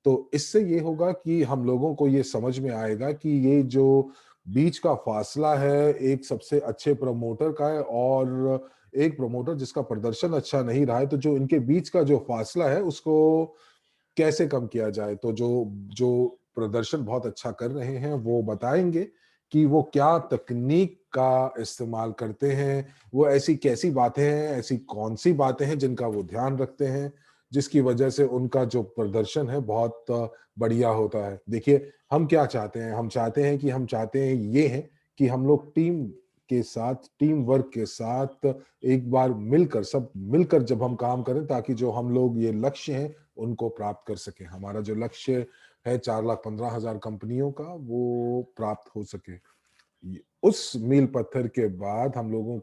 तो इससे ये होगा कि हम लोगों को ये समझ में आएगा कि ये जो बीच का फासला है एक सबसे अच्छे प्रमोटर का है और एक प्रमोटर जिसका प्रदर्शन अच्छा नहीं रहा है, तो जो इनके बीच का जो फासला है उसको कैसे कम किया जाए। तो जो जो प्रदर्शन बहुत अच्छा कर रहे हैं वो बताएंगे कि वो क्या तकनीक का इस्तेमाल करते हैं, वो ऐसी कैसी बातें हैं, ऐसी कौन सी बातें हैं जिनका वो ध्यान रखते हैं, जिसकी वजह से उनका जो प्रदर्शन है बहुत बढ़िया होता है। देखिए, हम क्या चाहते हैं? हम चाहते हैं ये है कि हम लोग टीम वर्क के साथ एक बार मिलकर, सब मिलकर जब हम काम करें, ताकि जो हम लोग ये लक्ष्य हैं, उनको प्राप्त कर सकें। हमारा जो लक्ष्य है 4,15,000 कंपनियों का, वो प्राप्त हो सके। उस मील पत्थर के बाद हम लोगों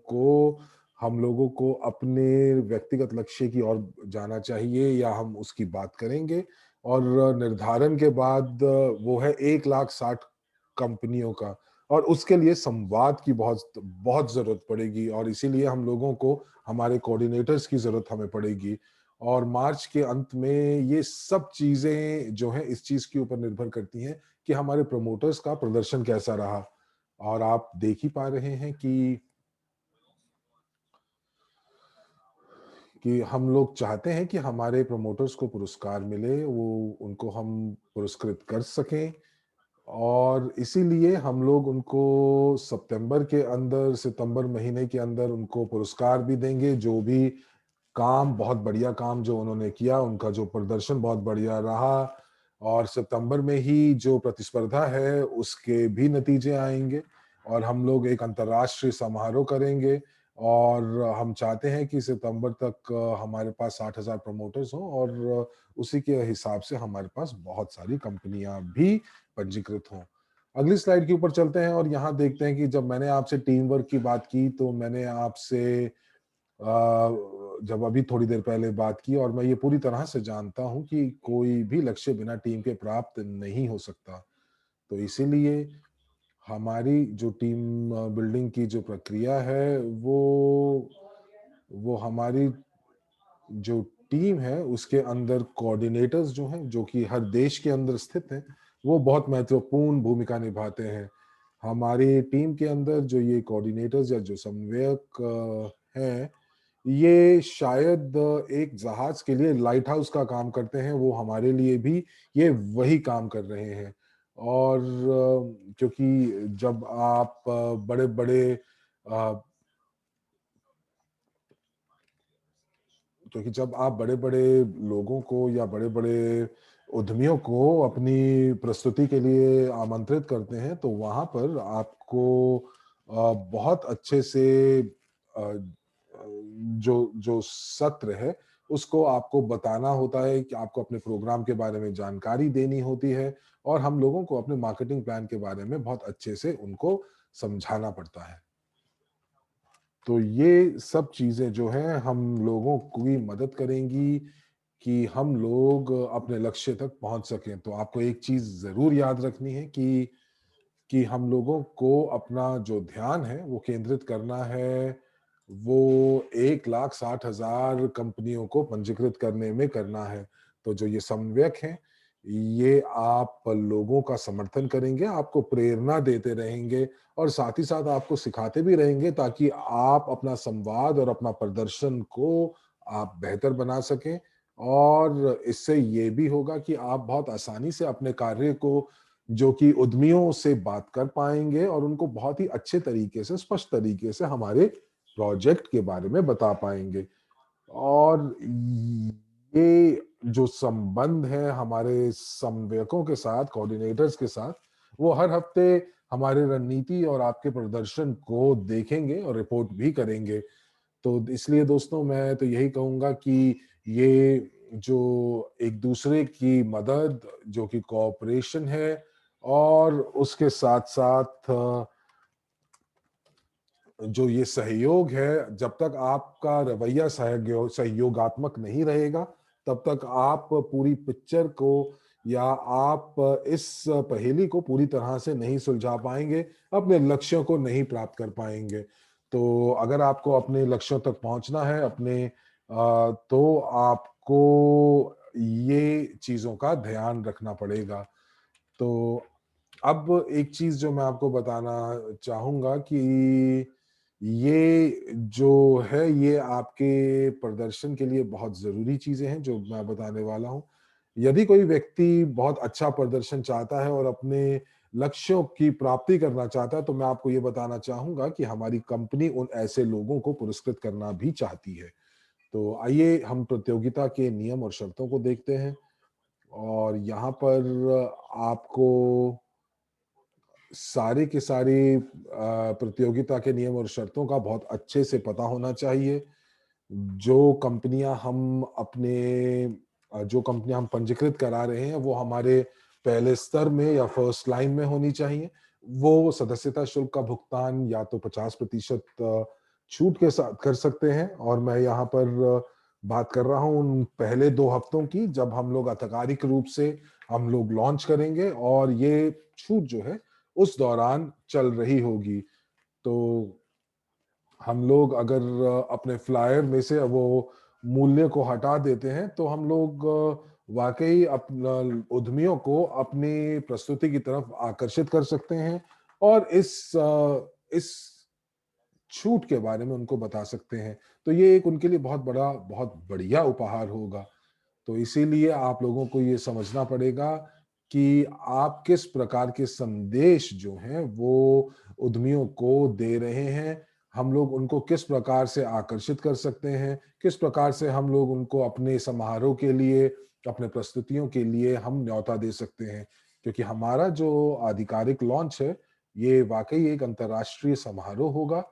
को अपने व्यक्तिगत लक्ष्य की ओर जाना चाहिए, या हम उसकी बात करेंगे। और निर्धारण के बाद वो है 1,60,000 कंपनियों का, और उसके लिए संवाद की बहुत बहुत जरूरत पड़ेगी, और इसीलिए हम लोगों को हमारे कोऑर्डिनेटर्स की जरूरत हमें पड़ेगी। और मार्च के अंत में ये सब चीजें जो हैं इस चीज के ऊपर निर्भर करती हैं कि हमारे प्रमोटर्स का प्रदर्शन कैसा रहा। और आप देख ही पा रहे हैं कि हम लोग चाहते हैं कि हमारे प्रमोटर्स को पुरस्कार मिले, वो उनको हम पुरस्कृत कर सकें, और इसीलिए हम लोग उनको सितंबर महीने के अंदर उनको पुरस्कार भी देंगे। जो भी बहुत बढ़िया काम जो उन्होंने किया, उनका जो प्रदर्शन बहुत बढ़िया रहा, और सितंबर में ही जो प्रतिस्पर्धा है उसके भी नतीजे आएंगे, और हम लोग एक अंतर्राष्ट्रीय समारोह करेंगे। और हम चाहते हैं कि सितंबर तक हमारे पास 60,000 प्रमोटर्स हों, और उसी के हिसाब से हमारे पास बहुत सारी कंपनियां भी पंजीकृत हों। अगली स्लाइड के ऊपर चलते हैं और यहाँ देखते हैं कि जब मैंने आपसे टीम वर्क की बात की, तो मैंने आपसे जब अभी थोड़ी देर पहले बात की, और मैं ये पूरी तरह से जानता हूँ कि कोई भी लक्ष्य बिना टीम के प्राप्त नहीं हो सकता। तो इसीलिए हमारी जो टीम बिल्डिंग की जो प्रक्रिया है, वो हमारी जो टीम है उसके अंदर कोऑर्डिनेटर्स जो हैं, जो कि हर देश के अंदर स्थित हैं, वो बहुत महत्वपूर्ण भूमिका निभाते हैं। हमारी टीम के अंदर जो ये कोऑर्डिनेटर्स या जो समन्वयक हैं, ये शायद एक जहाज के लिए लाइट हाउस का काम करते हैं, वो हमारे लिए भी ये वही काम कर रहे हैं। और क्योंकि जब आप बड़े-बड़े क्योंकि जब आप बड़े-बड़े लोगों को या बड़े-बड़े उद्यमियों को अपनी प्रस्तुति के लिए आमंत्रित करते हैं, तो वहाँ पर आपको बहुत अच्छे से जो जो सत्र है, उसको आपको बताना होता है कि आपको अपने प्रोग्राम के बारे में जानकारी देनी होती है और हम लोगों को अपने मार्केटिंग प्लान के बारे में बहुत अच्छे से उनको समझाना पड़ता है। तो ये सब चीज़ें जो हैं हम लोगों की मदद करेंगी कि हम लोग अपने लक्ष्य तक पहुँच सकें। तो आपको एक चीज़ ज़रूर याद रखनी है कि हम लोगों को अपना जो ध्यान है वो केंद्रित करना है, वो 1,60,000 कंपनियों को पंजीकृत करने में करना है। तो जो ये समन्वयक हैं, ये आप लोगों का समर्थन करेंगे, आपको प्रेरणा देते रहेंगे और साथ ही साथ आपको सिखाते भी रहेंगे ताकि आप अपना संवाद और अपना प्रदर्शन को आप बेहतर बना सकें और इससे ये भी होगा कि आप बहुत आसानी से अपने कार्य को जो कि उद्यमियों से बात कर पाएँगे और उनको बहुत ही अच्छे तरीके से, स्पष्ट तरीके से हमारे प्रोजेक्ट के बारे में बता पाएँगे। और ये जो संबंध है हमारे समन्वयकों के साथ, कोऑर्डिनेटर्स के साथ, वो हर हफ्ते हमारे रणनीति और आपके प्रदर्शन को देखेंगे और रिपोर्ट भी करेंगे। तो इसलिए दोस्तों मैं तो यही कहूँगा कि ये जो एक-दूसरे की मदद, जो कि कोऑपरेशन है और उसके साथ-साथ जो ये सहयोग है, जब तक आपका रवैया सहयोगात्मक नहीं रहेगा, तब तक आप पूरी पिक्चर को या आप इस पहेली को पूरी तरह से नहीं सुलझा पाएँगे, अपने लक्ष्यों को नहीं प्राप्त कर पाएँगे। तो अगर आपको अपने लक्ष्यों तक पहुँचना है तो आपको ये चीज़ों का ध्यान रखना पड़ेगा। तो अब एक चीज़ जो मैं आपको बताना चाहूँगा कि ये जो है, ये आपके प्रदर्शन के लिए बहुत ज़रूरी चीज़ें हैं, जो मैं बताने वाला हूँ। यदि कोई व्यक्ति बहुत अच्छा प्रदर्शन चाहता है और अपने लक्ष्यों की प्राप्ति करना चाहता है, तो मैं आपको ये बताना चाहूँगा कि हमारी कंपनी उन ऐसे लोगों को पुरस्कृत करना भी चाहती है। तो आइए हम प्रतियोगिता के नियम और शर्तों को देखते हैं और यहाँ पर आपको सारी की सारी प्रतियोगिता के नियम और शर्तों का बहुत अच्छे से पता होना चाहिए। जो कंपनियाँ हम पंजीकृत करा रहे हैं, वो हमारे पहले स्तर में या फर्स्ट लाइन में होनी चाहिए। वो सदस्यता शुल्क का भुगतान या तो 50% छूट के साथ कर सकते हैं और मैं यहाँ पर बात कर रहा हूँ उन पहले 2 हफ्तों की, जब हम लोग आधिकारिक रूप से हम लोग लॉन्च करेंगे और ये छूट जो है उस दौरान चल रही होगी। तो हम लोग अगर अपने फ्लायर में से वो मूल्य को हटा देते हैं, तो हम लोग वाक़ई अपना उद्यमियों को अपनी प्रस्तुति की तरफ आकर्षित कर सकते हैं और इस छूट के बारे में उनको बता सकते हैं। तो ये एक उनके लिए बहुत बढ़िया उपहार होगा। तो इसीलिए आप लोगों को ये समझना पड़ेगा कि आप किस प्रकार के संदेश जो हैं वो उद्यमियों को दे रहे हैं। हम लोग उनको किस प्रकार से आकर्षित कर सकते हैं, किस प्रकार से हम लोग उनको अपने समारोह के लिए, अपने प्रस्तुतियों के लिए हम न्योता दे सकते हैं। क्योंकि हमारा जो आधिकारिक लॉन्च है, ये वाक़ई एक अंतर्राष्ट्रीय समारोह होगा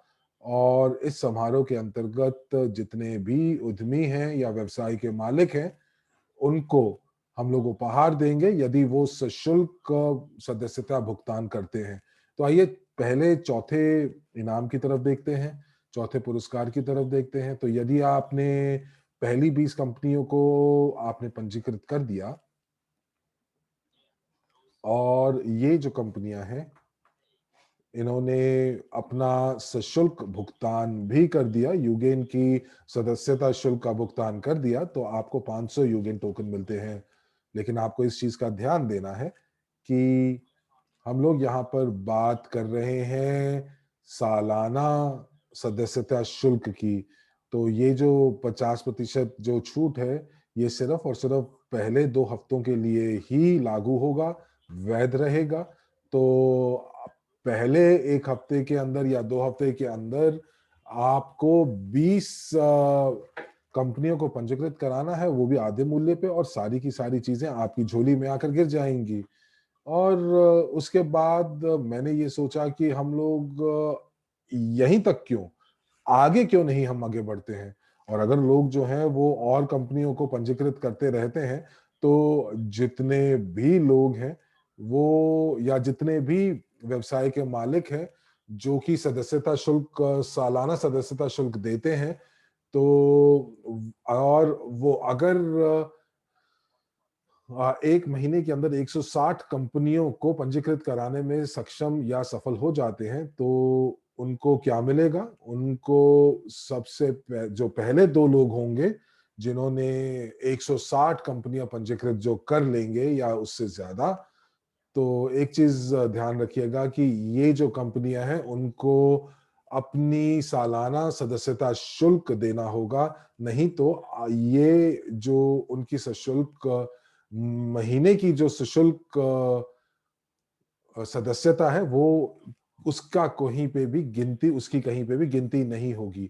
और इस समारोह के अंतर्गत जितने भी उद्यमी हैं या व्यवसाय के मालिक हैं, उनको हम लोग उपहार देंगे यदि वो सशुल्क सदस्यता भुगतान करते हैं। तो आइए पहले चौथे इनाम की तरफ देखते हैं, चौथे पुरस्कार की तरफ देखते हैं। तो यदि आपने पहली 20 कंपनियों को आपने पंजीकृत कर दिया और ये जो कंपनियाँ हैं, इन्होंने अपना सशुल्क भुगतान भी कर दिया, यूगेन की सदस्यता शुल्क का भुगतान कर दिया, तो आपको 500 यूगेन टोकन मिलते हैं। लेकिन आपको इस चीज़ का ध्यान देना है कि हम लोग यहाँ पर बात कर रहे हैं सालाना सदस्यता शुल्क की। तो ये जो 50% जो छूट है, ये सिर्फ और सिर्फ पहले 2 हफ्तों के लिए ही लागू होगा, वैध रहेगा। तो पहले 1 हफ्ते के अंदर या 2 हफ्ते के अंदर आपको 20 कंपनियों को पंजीकृत कराना है, वो भी आधे मूल्य पे, और सारी की सारी चीजें आपकी झोली में आकर गिर जाएंगी। और उसके बाद मैंने ये सोचा कि हम लोग यहीं तक क्यों, आगे क्यों नहीं हम आगे बढ़ते हैं। और अगर लोग जो हैं वो और कंपनियों को पंजीकृत करते रहते हैं, तो जितने भी लोग हैं वो, या जितने भी व्यवसाय के मालिक हैं जो कि सदस्यता शुल्क, सालाना सदस्यता शुल्क देते हैं, तो और वो अगर 1 महीने के अंदर 160 कंपनियों को पंजीकृत कराने में सक्षम या सफल हो जाते हैं, तो उनको क्या मिलेगा? उनको जो पहले 2 लोग होंगे जिन्होंने 160 कंपनियां पंजीकृत जो कर लेंगे या उससे ज्यादा, तो एक चीज ध्यान रखिएगा कि ये जो कंपनियां हैं उनको अपनी सालाना सदस्यता शुल्क देना होगा। नहीं तो ये जो उनकी सशुल्क महीने की जो सशुल्क सदस्यता है, वो उसका कहीं पे भी गिनती, उसकी कहीं पे भी गिनती नहीं होगी।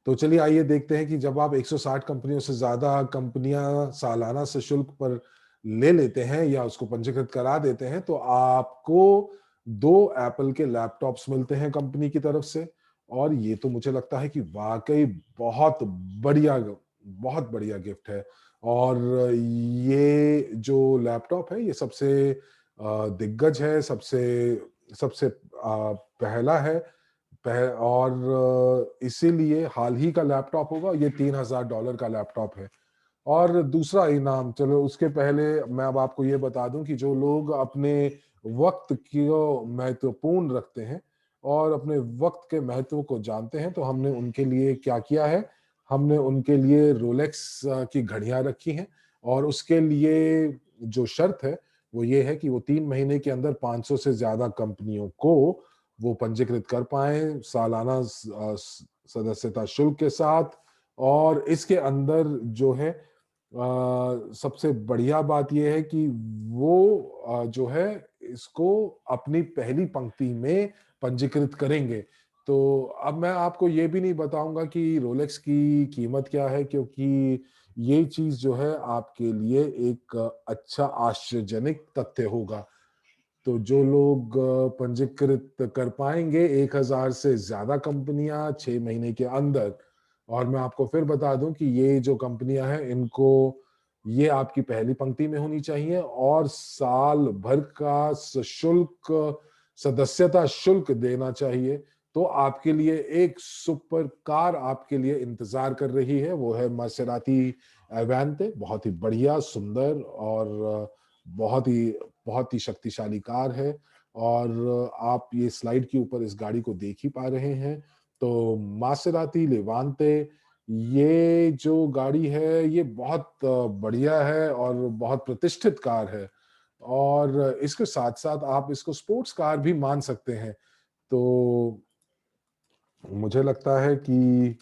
तो चलिए आइए देखते हैं कि जब आप 160 कंपनियों से ज्यादा कंपनियां सालाना सशुल्क पर ले लेते हैं या उसको पंजीकृत करा देते हैं, तो आपको 2 एप्पल के लैपटॉप्स मिलते हैं कंपनी की तरफ से। और ये तो मुझे लगता है कि वाकई बढ़िया बहुत बढ़िया गिफ्ट है। और ये जो लैपटॉप है, ये सबसे दिग्गज है, सबसे सबसे पहला है। और इसीलिए हाल ही का लैपटॉप होगा, ये $3000 का लैपटॉप है। और दूसरा इनाम, चलो उसके पहले मैं अब आपको ये बता दूं कि जो लोग अपने वक्त को महत्वपूर्ण रखते हैं और अपने वक्त के महत्व को जानते हैं, तो हमने उनके लिए क्या किया है, हमने उनके लिए रोलेक्स की घड़ियां रखी हैं। और उसके लिए जो शर्त है वो ये है कि वो 3 महीने के अंदर 500 से ज्यादा कंपनियों को वो पंजीकृत कर पाए सालाना सदस्यता शुल्क के साथ। और इसके अंदर जो है सबसे बढ़िया बात यह है कि वो जो है इसको अपनी पहली पंक्ति में पंजीकृत करेंगे। तो अब मैं आपको ये भी नहीं बताऊंगा कि रोलेक्स की कीमत क्या है, क्योंकि ये चीज जो है आपके लिए एक अच्छा आश्चर्यजनक तथ्य होगा। तो जो लोग पंजीकृत कर पाएंगे 1000 से ज्यादा कंपनियां 6 महीने के अंदर, और मैं आपको फिर बता दूं कि ये जो कंपनियां हैं इनको, ये आपकी पहली पंक्ति में होनी चाहिए और साल भर का सशुल्क सदस्यता शुल्क देना चाहिए। तो आपके लिए एक सुपर कार आपके लिए इंतजार कर रही है, वो है मासेराती एवेंटे। बहुत ही बढ़िया, सुंदर और बहुत ही शक्तिशाली कार है। और आप ये स्लाइड के ऊपर इस गाड़ी को देख ही पा रहे हैं। तो मासेराती लेवांते, ये जो गाड़ी है ये बहुत बढ़िया है और बहुत प्रतिष्ठित कार है। और इसके साथ साथ आप इसको स्पोर्ट्स कार भी मान सकते हैं। तो मुझे लगता है कि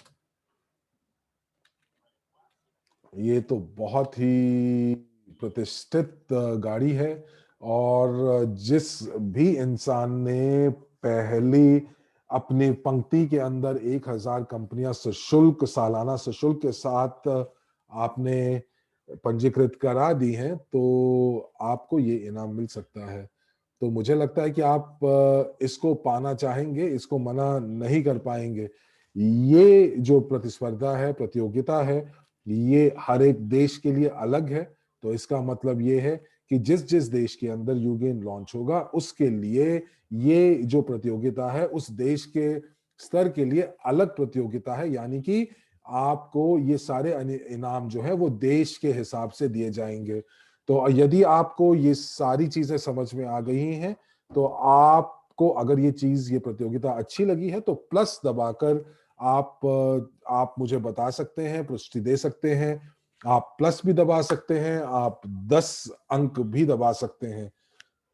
ये तो बहुत ही प्रतिष्ठित गाड़ी है। और जिस भी इंसान ने पहली अपनी पंक्ति के अंदर 1000 कंपनियां सशुल्क, सालाना सशुल्क के साथ आपने पंजीकृत करा दी हैं, तो आपको ये इनाम मिल सकता है। तो मुझे लगता है कि आप इसको पाना चाहेंगे, इसको मना नहीं कर पाएंगे। ये जो प्रतिस्पर्धा है, प्रतियोगिता है, ये हर एक देश के लिए अलग है। तो इसका मतलब ये है कि जिस जिस देश के अंदर यूगेन लॉन्च होगा, उसके लिए ये जो प्रतियोगिता है उस देश के स्तर के लिए अलग प्रतियोगिता है। यानी कि आपको ये सारे इनाम जो है वो देश के हिसाब से दिए जाएंगे। तो यदि आपको ये सारी चीजें समझ में आ गई हैं, तो आपको अगर ये प्रतियोगिता अच्छी लगी है, तो प्लस दबाकर आप मुझे बता सकते हैं, पुष्टि दे सकते हैं। आप प्लस भी दबा सकते हैं, आप 10 अंक भी दबा सकते हैं।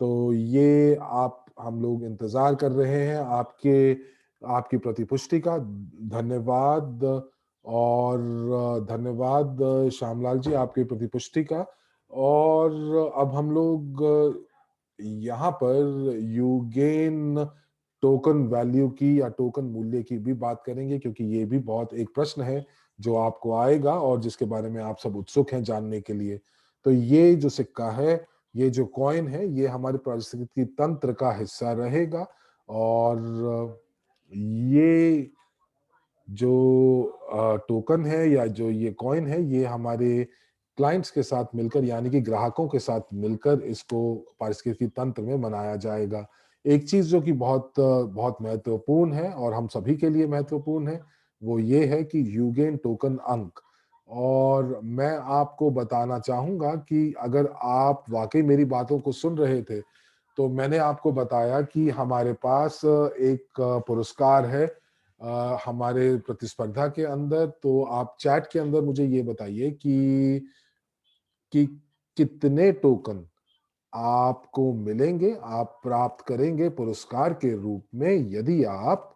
तो ये आप हम लोग इंतजार कर रहे हैं आपकी प्रतिपुष्टि का। धन्यवाद। और धन्यवाद श्यामलाल जी आपकी प्रतिपुष्टि का। और अब हम लोग यहाँ पर यूगेन टोकन वैल्यू की या टोकन मूल्य की भी बात करेंगे, क्योंकि ये भी बहुत एक प्रश्न है जो आपको आएगा और जिसके बारे में आप सब उत्सुक हैं जानने के लिए। तो ये जो सिक्का है, ये जो कॉइन है, ये हमारे पारिस्थितिकी तंत्र का हिस्सा रहेगा। और ये जो टोकन है या जो ये कॉइन है, ये हमारे क्लाइंट्स के साथ मिलकर यानी कि ग्राहकों के साथ मिलकर इसको पारिस्थितिकी तंत्र में बनाया जाएगा। एक चीज जो कि बहुत महत्वपूर्ण है और हम सभी के लिए महत्वपूर्ण है, वो ये है कि यूगेन टोकन अंक। और मैं आपको बताना चाहूंगा कि अगर आप वाकई मेरी बातों को सुन रहे थे, तो मैंने आपको बताया कि हमारे पास एक पुरस्कार है हमारे प्रतिस्पर्धा के अंदर। तो आप चैट के अंदर मुझे ये बताइए कि कितने टोकन आपको मिलेंगे, आप प्राप्त करेंगे पुरस्कार के रूप में, यदि आप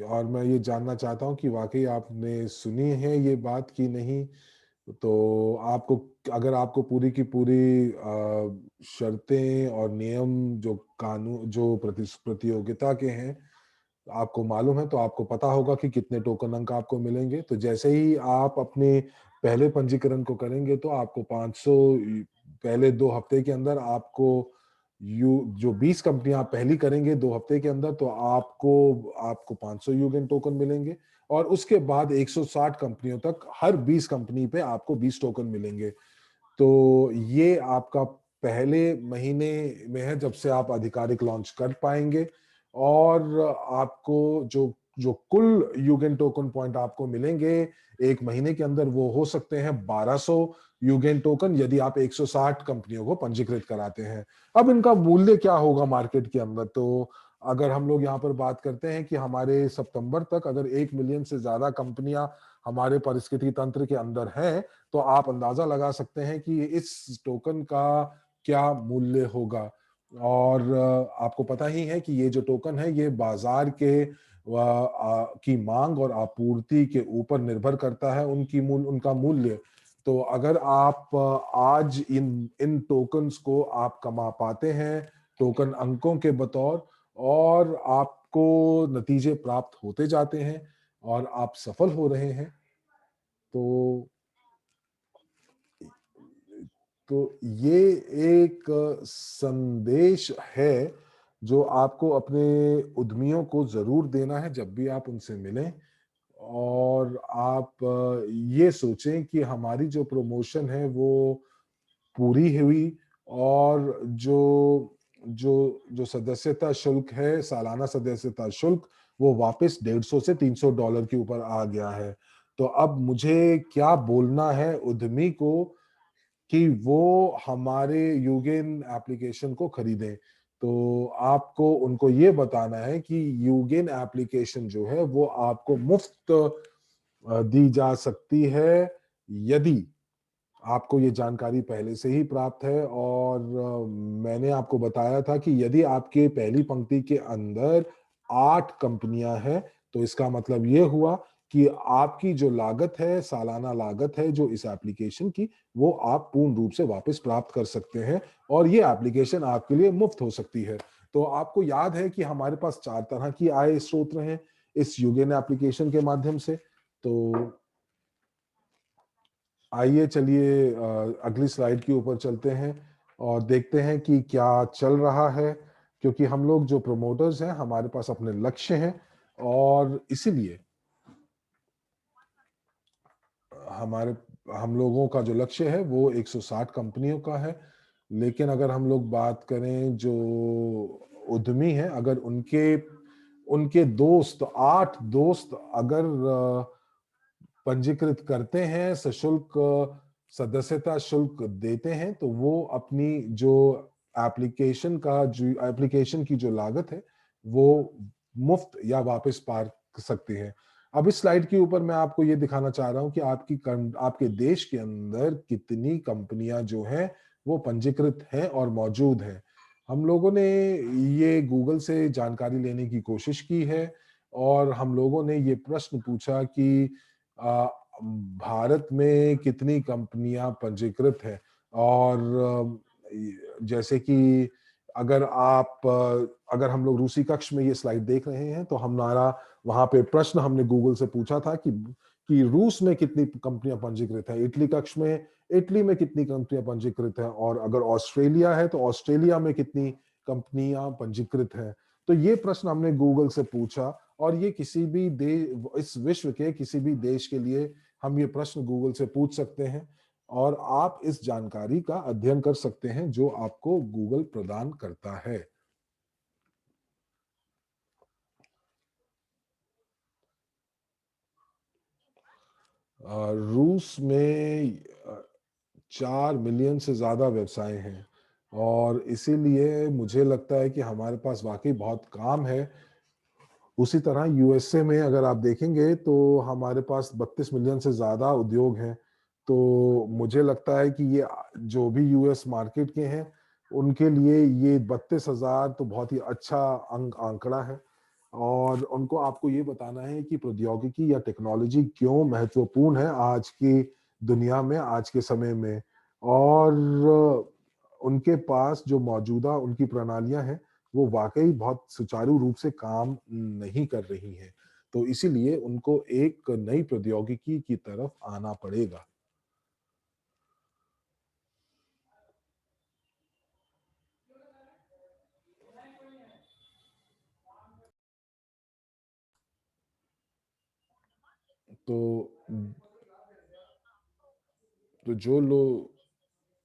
और मैं ये जानना चाहता हूं कि वाकई आपने सुनी है ये बात कि नहीं। तो आपको अगर आपको पूरी की पूरी शर्तें और नियम जो कानून जो प्रतियोगिता के हैं आपको मालूम है, तो आपको पता होगा कि कितने टोकन अंक आपको मिलेंगे। तो जैसे ही आप अपने पहले पंजीकरण को करेंगे, तो आपको 500 पहले 2 हफ्ते के अंदर आपको यू जो 20 कंपनियां आप पहली करेंगे 2 हफ्ते के अंदर, तो आपको आपको 500 यूगेन टोकन मिलेंगे। और उसके बाद 160 कंपनियों तक हर 20 कंपनी पे आपको 20 टोकन मिलेंगे। तो ये आपका पहले महीने में है जब से आप आधिकारिक लॉन्च कर पाएंगे। और आपको जो जो कुल यूगेन टोकन पॉइंट आपको मिलेंगे एक महीने के अंदर, वो हो सकते हैं 1200 यूगेन टोकन, यदि आप 160 कंपनियों को पंजीकृत कराते हैं। अब इनका मूल्य क्या होगा मार्केट के अंदर? तो अगर हम लोग यहाँ पर बात करते हैं कि हमारे सितंबर तक अगर 1 मिलियन से ज्यादा कंपनियां हमारे पारिस्थितिकी तंत्र के अंदर हैं, तो आप अंदाजा लगा सकते हैं कि इस टोकन का क्या मूल्य होगा। और आपको पता ही है कि ये जो टोकन है, ये बाजार के की मांग और आपूर्ति के ऊपर निर्भर करता है, उनका मूल्य। तो अगर आप आज इन इन टोकन्स को आप कमा पाते हैं टोकन अंकों के बतौर, और आपको नतीजे प्राप्त होते जाते हैं और आप सफल हो रहे हैं, तो ये एक संदेश है जो आपको अपने उद्यमियों को जरूर देना है जब भी आप उनसे मिलें। और आप ये सोचें कि हमारी जो प्रमोशन है वो पूरी हुई, और जो जो जो सदस्यता शुल्क है, सालाना सदस्यता शुल्क, वो वापस $150 से $300 के ऊपर आ गया है। तो अब मुझे क्या बोलना है उद्यमी को कि वो हमारे यूगेन एप्लीकेशन को खरीदें? तो आपको उनको ये बताना है कि यूगेन एप्लीकेशन जो है वो आपको मुफ्त दी जा सकती है, यदि आपको ये जानकारी पहले से ही प्राप्त है। और मैंने आपको बताया था कि यदि आपके पहली पंक्ति के अंदर 8 कंपनियां हैं, तो इसका मतलब ये हुआ कि आपकी जो लागत है, सालाना लागत है जो इस एप्लीकेशन की, वो आप पूर्ण रूप से वापस प्राप्त कर सकते हैं और ये एप्लीकेशन आपके लिए मुफ्त हो सकती है। तो आपको याद है कि हमारे पास 4 तरह की आय स्रोत हैं इस यूगेन एप्लीकेशन के माध्यम से। तो आइए चलिए अगली स्लाइड के ऊपर चलते हैं और देखते हैं कि क्या चल रहा है, क्योंकि हम लोग जो प्रोमोटर्स हैं हमारे पास अपने लक्ष्य हैं, और इसीलिए हमारे हम लोगों का जो लक्ष्य है वो 160 कंपनियों का है। लेकिन अगर हम लोग बात करें जो उद्यमी हैं, अगर उनके उनके दोस्त 8 दोस्त अगर पंजीकृत करते हैं, सशुल्क सदस्यता शुल्क देते हैं, तो वो अपनी जो एप्लीकेशन की जो लागत है वो मुफ्त या वापस पा सकते हैं। अब इस स्लाइड के ऊपर मैं आपको ये दिखाना चाह रहा हूं कि आपके देश के अंदर कितनी कंपनियां जो हैं वो पंजीकृत हैं और मौजूद हैं। हम लोगों ने ये गूगल से जानकारी लेने की कोशिश की है और हम लोगों ने ये प्रश्न पूछा कि आ, भारत में कितनी कंपनियां पंजीकृत हैं। और जैसे कि अगर हम लोग रूसी कक्ष में ये स्लाइड देख रहे हैं तो हमारा वहां पे प्रश्न हमने गूगल से पूछा था कि रूस में कितनी कंपनियां पंजीकृत हैं, इटली कक्ष में इटली में कितनी कंपनियां पंजीकृत हैं, और अगर ऑस्ट्रेलिया है तो ऑस्ट्रेलिया में कितनी कंपनियां पंजीकृत हैं। तो ये प्रश्न हमने गूगल से पूछा और ये किसी भी देश, इस विश्व के किसी भी देश के लिए हम ये प्रश्न गूगल से पूछ सकते हैं और आप इस जानकारी का अध्ययन कर सकते हैं जो आपको गूगल प्रदान करता है। रूस में 4 मिलियन से ज्यादा व्यवसाय हैं और इसीलिए मुझे लगता है कि हमारे पास वाकई बहुत काम है। उसी तरह यूएसए में अगर आप देखेंगे तो हमारे पास 32 मिलियन से ज्यादा उद्योग हैं। तो मुझे लगता है कि ये जो भी यूएस मार्केट के हैं उनके लिए ये 32,000 तो बहुत ही अच्छा आंकड़ा है। और उनको आपको ये बताना है कि प्रौद्योगिकी या टेक्नोलॉजी क्यों महत्वपूर्ण है आज की दुनिया में, आज के समय में। और उनके पास जो मौजूदा उनकी प्रणालियां हैं वो वाकई बहुत सुचारू रूप से काम नहीं कर रही हैं। तो इसीलिए उनको एक नई प्रौद्योगिकी की तरफ आना पड़ेगा। तो तो जो लोग,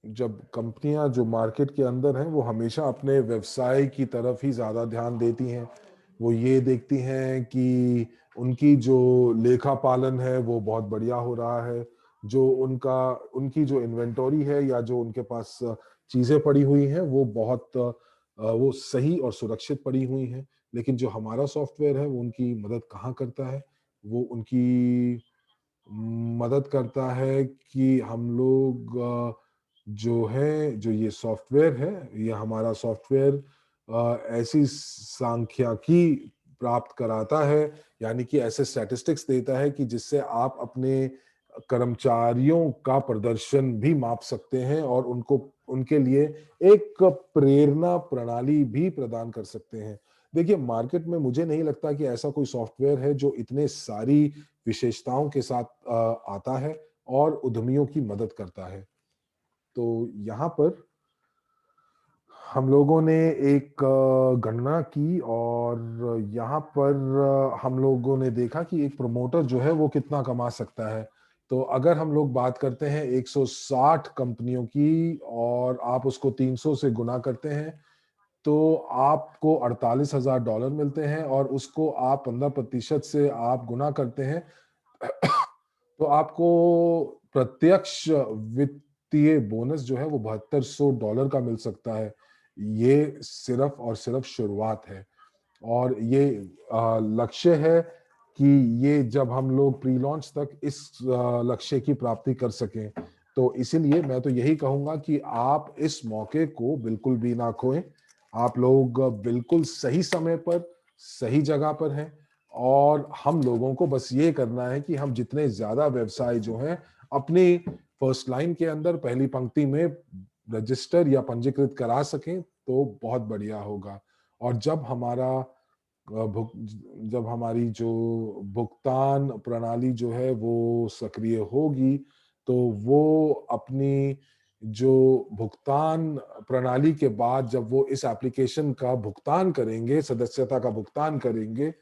जब कंपनियां जो मार्केट के अंदर हैं वो हमेशा अपने व्यवसाय की तरफ ही ज्यादा ध्यान देती हैं। वो ये देखती हैं कि उनकी जो लेखा पालन है वो बहुत बढ़िया हो रहा है, जो उनकी जो इन्वेंटरी है या जो उनके पास चीजें पड़ी हुई हैं वो वो सही और सुरक्षित पड़ी हुई हैं। लेकिन जो हमारा सॉफ्टवेयर है वो उनकी मदद कहाँ करता है? वो उनकी मदद करता है कि हम लोग जो ये सॉफ्टवेयर है, ये हमारा सॉफ्टवेयर ऐसी सांख्यिकी प्राप्त कराता है, यानी कि ऐसे स्टैटिस्टिक्स देता है कि जिससे आप अपने कर्मचारियों का प्रदर्शन भी माप सकते हैं और उनको उनके लिए एक प्रेरणा प्रणाली भी प्रदान कर सकते हैं। देखिए, मार्केट में मुझे नहीं लगता कि ऐसा कोई सॉफ्टवेयर है जो इतने सारी विशेषताओं के साथ आता है और उद्यमियों की मदद करता है। तो यहाँ पर हम लोगों ने एक गणना की और यहाँ पर हम लोगों ने देखा कि एक प्रमोटर जो है वो कितना कमा सकता है। तो अगर हम लोग बात करते हैं 160 कंपनियों की और आप उसको 300 से गुना करते हैं तो आपको $48,000 मिलते हैं, और उसको आप 15% से आप गुना करते हैं तो आपको प्रत्यक्ष वित्तीय बोनस जो है वो $7200 का मिल सकता है। ये सिर्फ और सिर्फ शुरुआत है और ये लक्ष्य है कि ये जब हम लोग प्री लॉन्च तक इस लक्ष्य की प्राप्ति कर सकें। तो इसीलिए मैं तो यही कहूंगा कि आप इस मौके को बिल्कुल भी ना खोएं। आप लोग बिल्कुल सही समय पर सही जगह पर हैं और हम लोगों को बस ये करना है कि हम जितने ज्यादा व्यवसाय जो हैं अपनी फर्स्ट लाइन के अंदर पहली पंक्ति में रजिस्टर या पंजीकृत करा सकें तो बहुत बढ़िया होगा। और जब हमारी जो भुगतान प्रणाली जो है वो सक्रिय होगी तो वो अपनी जो भुगतान प्रणाली के बाद जब वो इस एप्लीकेशन का भुगतान करेंगे, सदस्यता का भुगतान करेंगे,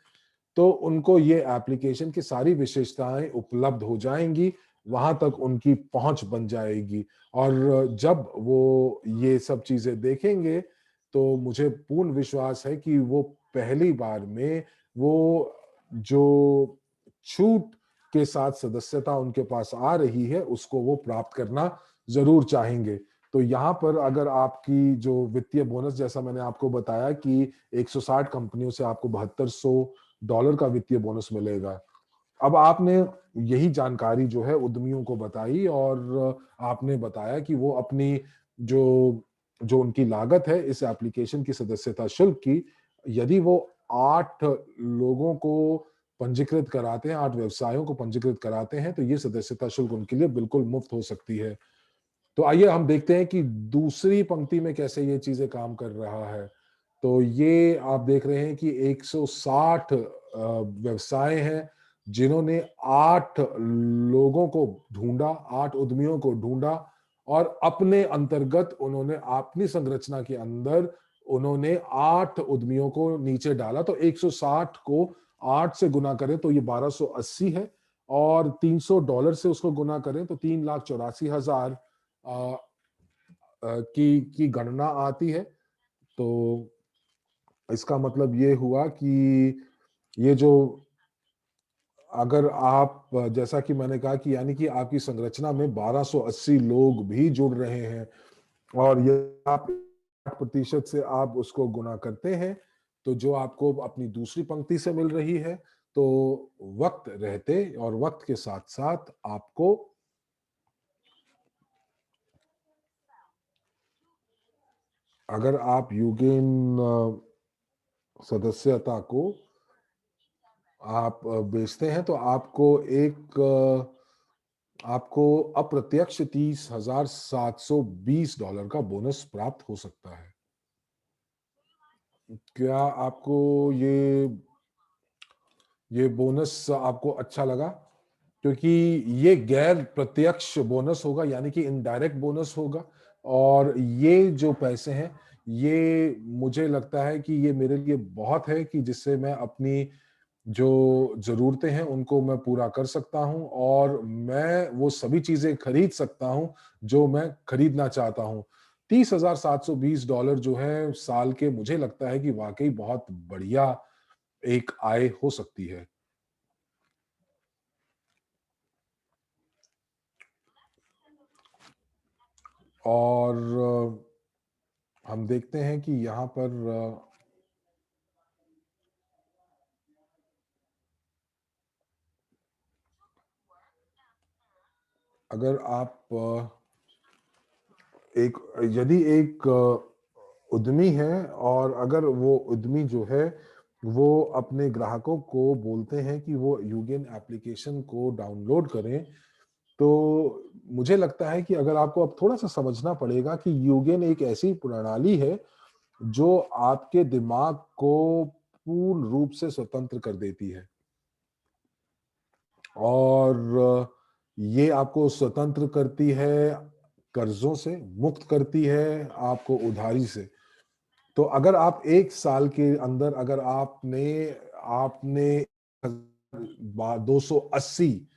तो उनको ये एप्लीकेशन की सारी विशेषताएं उपलब्ध हो जाएंगी, वहां तक उनकी पहुंच बन जाएगी। और जब वो ये सब चीजें देखेंगे तो मुझे पूर्ण विश्वास है कि वो पहली बार में वो जो छूट के साथ सदस्यता उनके पास आ रही है उसको वो प्राप्त करना जरूर चाहेंगे। तो यहाँ पर अगर आपकी जो वित्तीय बोनस, जैसा मैंने आपको बताया कि 160 कंपनियों से आपको $7200 का वित्तीय बोनस मिलेगा। अब आपने यही जानकारी जो है उद्यमियों को बताई, और आपने बताया कि वो अपनी जो जो उनकी लागत है इस एप्लीकेशन की सदस्यता शुल्क की, यदि वो 8 लोगों को पंजीकृत कराते हैं, 8 व्यवसायों को पंजीकृत कराते हैं, तो ये सदस्यता शुल्क उनके लिए बिल्कुल मुफ्त हो सकती है। तो आइए हम देखते हैं कि दूसरी पंक्ति में कैसे ये चीजें काम कर रहा है। तो ये आप देख रहे हैं कि 160 व्यवसाय हैं जिन्होंने 8 लोगों को ढूंढा, 8 उद्यमियों को ढूंढा, और अपने अंतर्गत उन्होंने अपनी संरचना के अंदर उन्होंने 8 उद्यमियों को नीचे डाला। तो 160 को 8 से गुना करें तो ये 1280 है, और $300 से उसको गुना करें तो 3,84,000 की गणना आती है। तो इसका मतलब ये हुआ कि ये जो, अगर आप, जैसा कि मैंने कहा कि यानी कि आपकी संरचना में 1280 लोग भी जुड़ रहे हैं, और ये आप 8% से आप उसको गुना करते हैं, तो जो आपको अपनी दूसरी पंक्ति से मिल रही है, तो वक्त रहते और वक्त के साथ साथ आपको अगर आप यूगेन सदस्यता को आप बेचते हैं तो आपको अप्रत्यक्ष $30,720 का बोनस प्राप्त हो सकता है। क्या आपको ये बोनस आपको अच्छा लगा? क्योंकि ये गैर प्रत्यक्ष बोनस होगा, यानी कि इनडायरेक्ट बोनस होगा, और ये जो पैसे हैं, ये मुझे लगता है कि ये मेरे लिए बहुत है कि जिससे मैं अपनी जो ज़रूरतें हैं उनको मैं पूरा कर सकता हूँ, और मैं वो सभी चीज़ें खरीद सकता हूँ जो मैं खरीदना चाहता हूँ। $30,720 जो है साल के, मुझे लगता है कि वाक़ई बहुत बढ़िया एक आय हो सकती है। और हम देखते हैं कि यहाँ पर अगर आप एक यदि एक उद्यमी है, और अगर वो उद्यमी जो है वो अपने ग्राहकों को बोलते हैं कि वो यूगेन एप्लीकेशन को डाउनलोड करें, तो मुझे लगता है कि अगर आपको अब थोड़ा सा समझना पड़ेगा कि यूगेन एक ऐसी प्रणाली है जो आपके दिमाग को पूर्ण रूप से स्वतंत्र कर देती है, और ये आपको स्वतंत्र करती है कर्जों से, मुक्त करती है आपको उधारी से। तो अगर आप 1 साल के अंदर अगर आपने आपने 280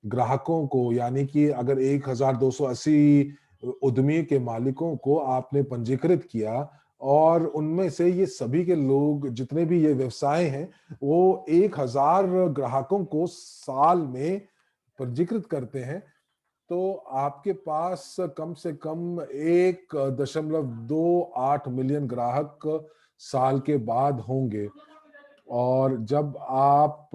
ग्राहकों को, यानी कि अगर 1280 उद्यमी के मालिकों को आपने पंजीकृत किया, और उनमें से ये सभी के लोग जितने भी ये व्यवसाय हैं, वो 1000 ग्राहकों को साल में पंजीकृत करते हैं, तो आपके पास कम से कम 1.28 मिलियन ग्राहक साल के बाद होंगे। और जब आप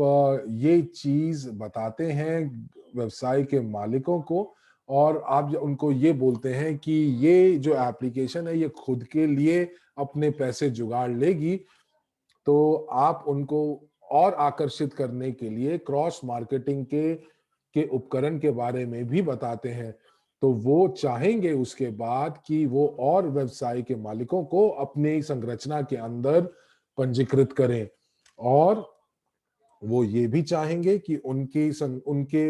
ये चीज बताते हैं व्यवसाय के मालिकों को, और आप उनको ये बोलते हैं कि ये जो एप्लीकेशन है ये खुद के लिए अपने पैसे जुगाड़ लेगी, तो आप उनको और आकर्षित करने के लिए क्रॉस मार्केटिंग के उपकरण के बारे में भी बताते हैं। तो वो चाहेंगे उसके बाद कि वो और व्यवसाय के मालिकों को अपनी संरचना के अंदर पंजीकृत करें, और वो ये भी चाहेंगे कि उनके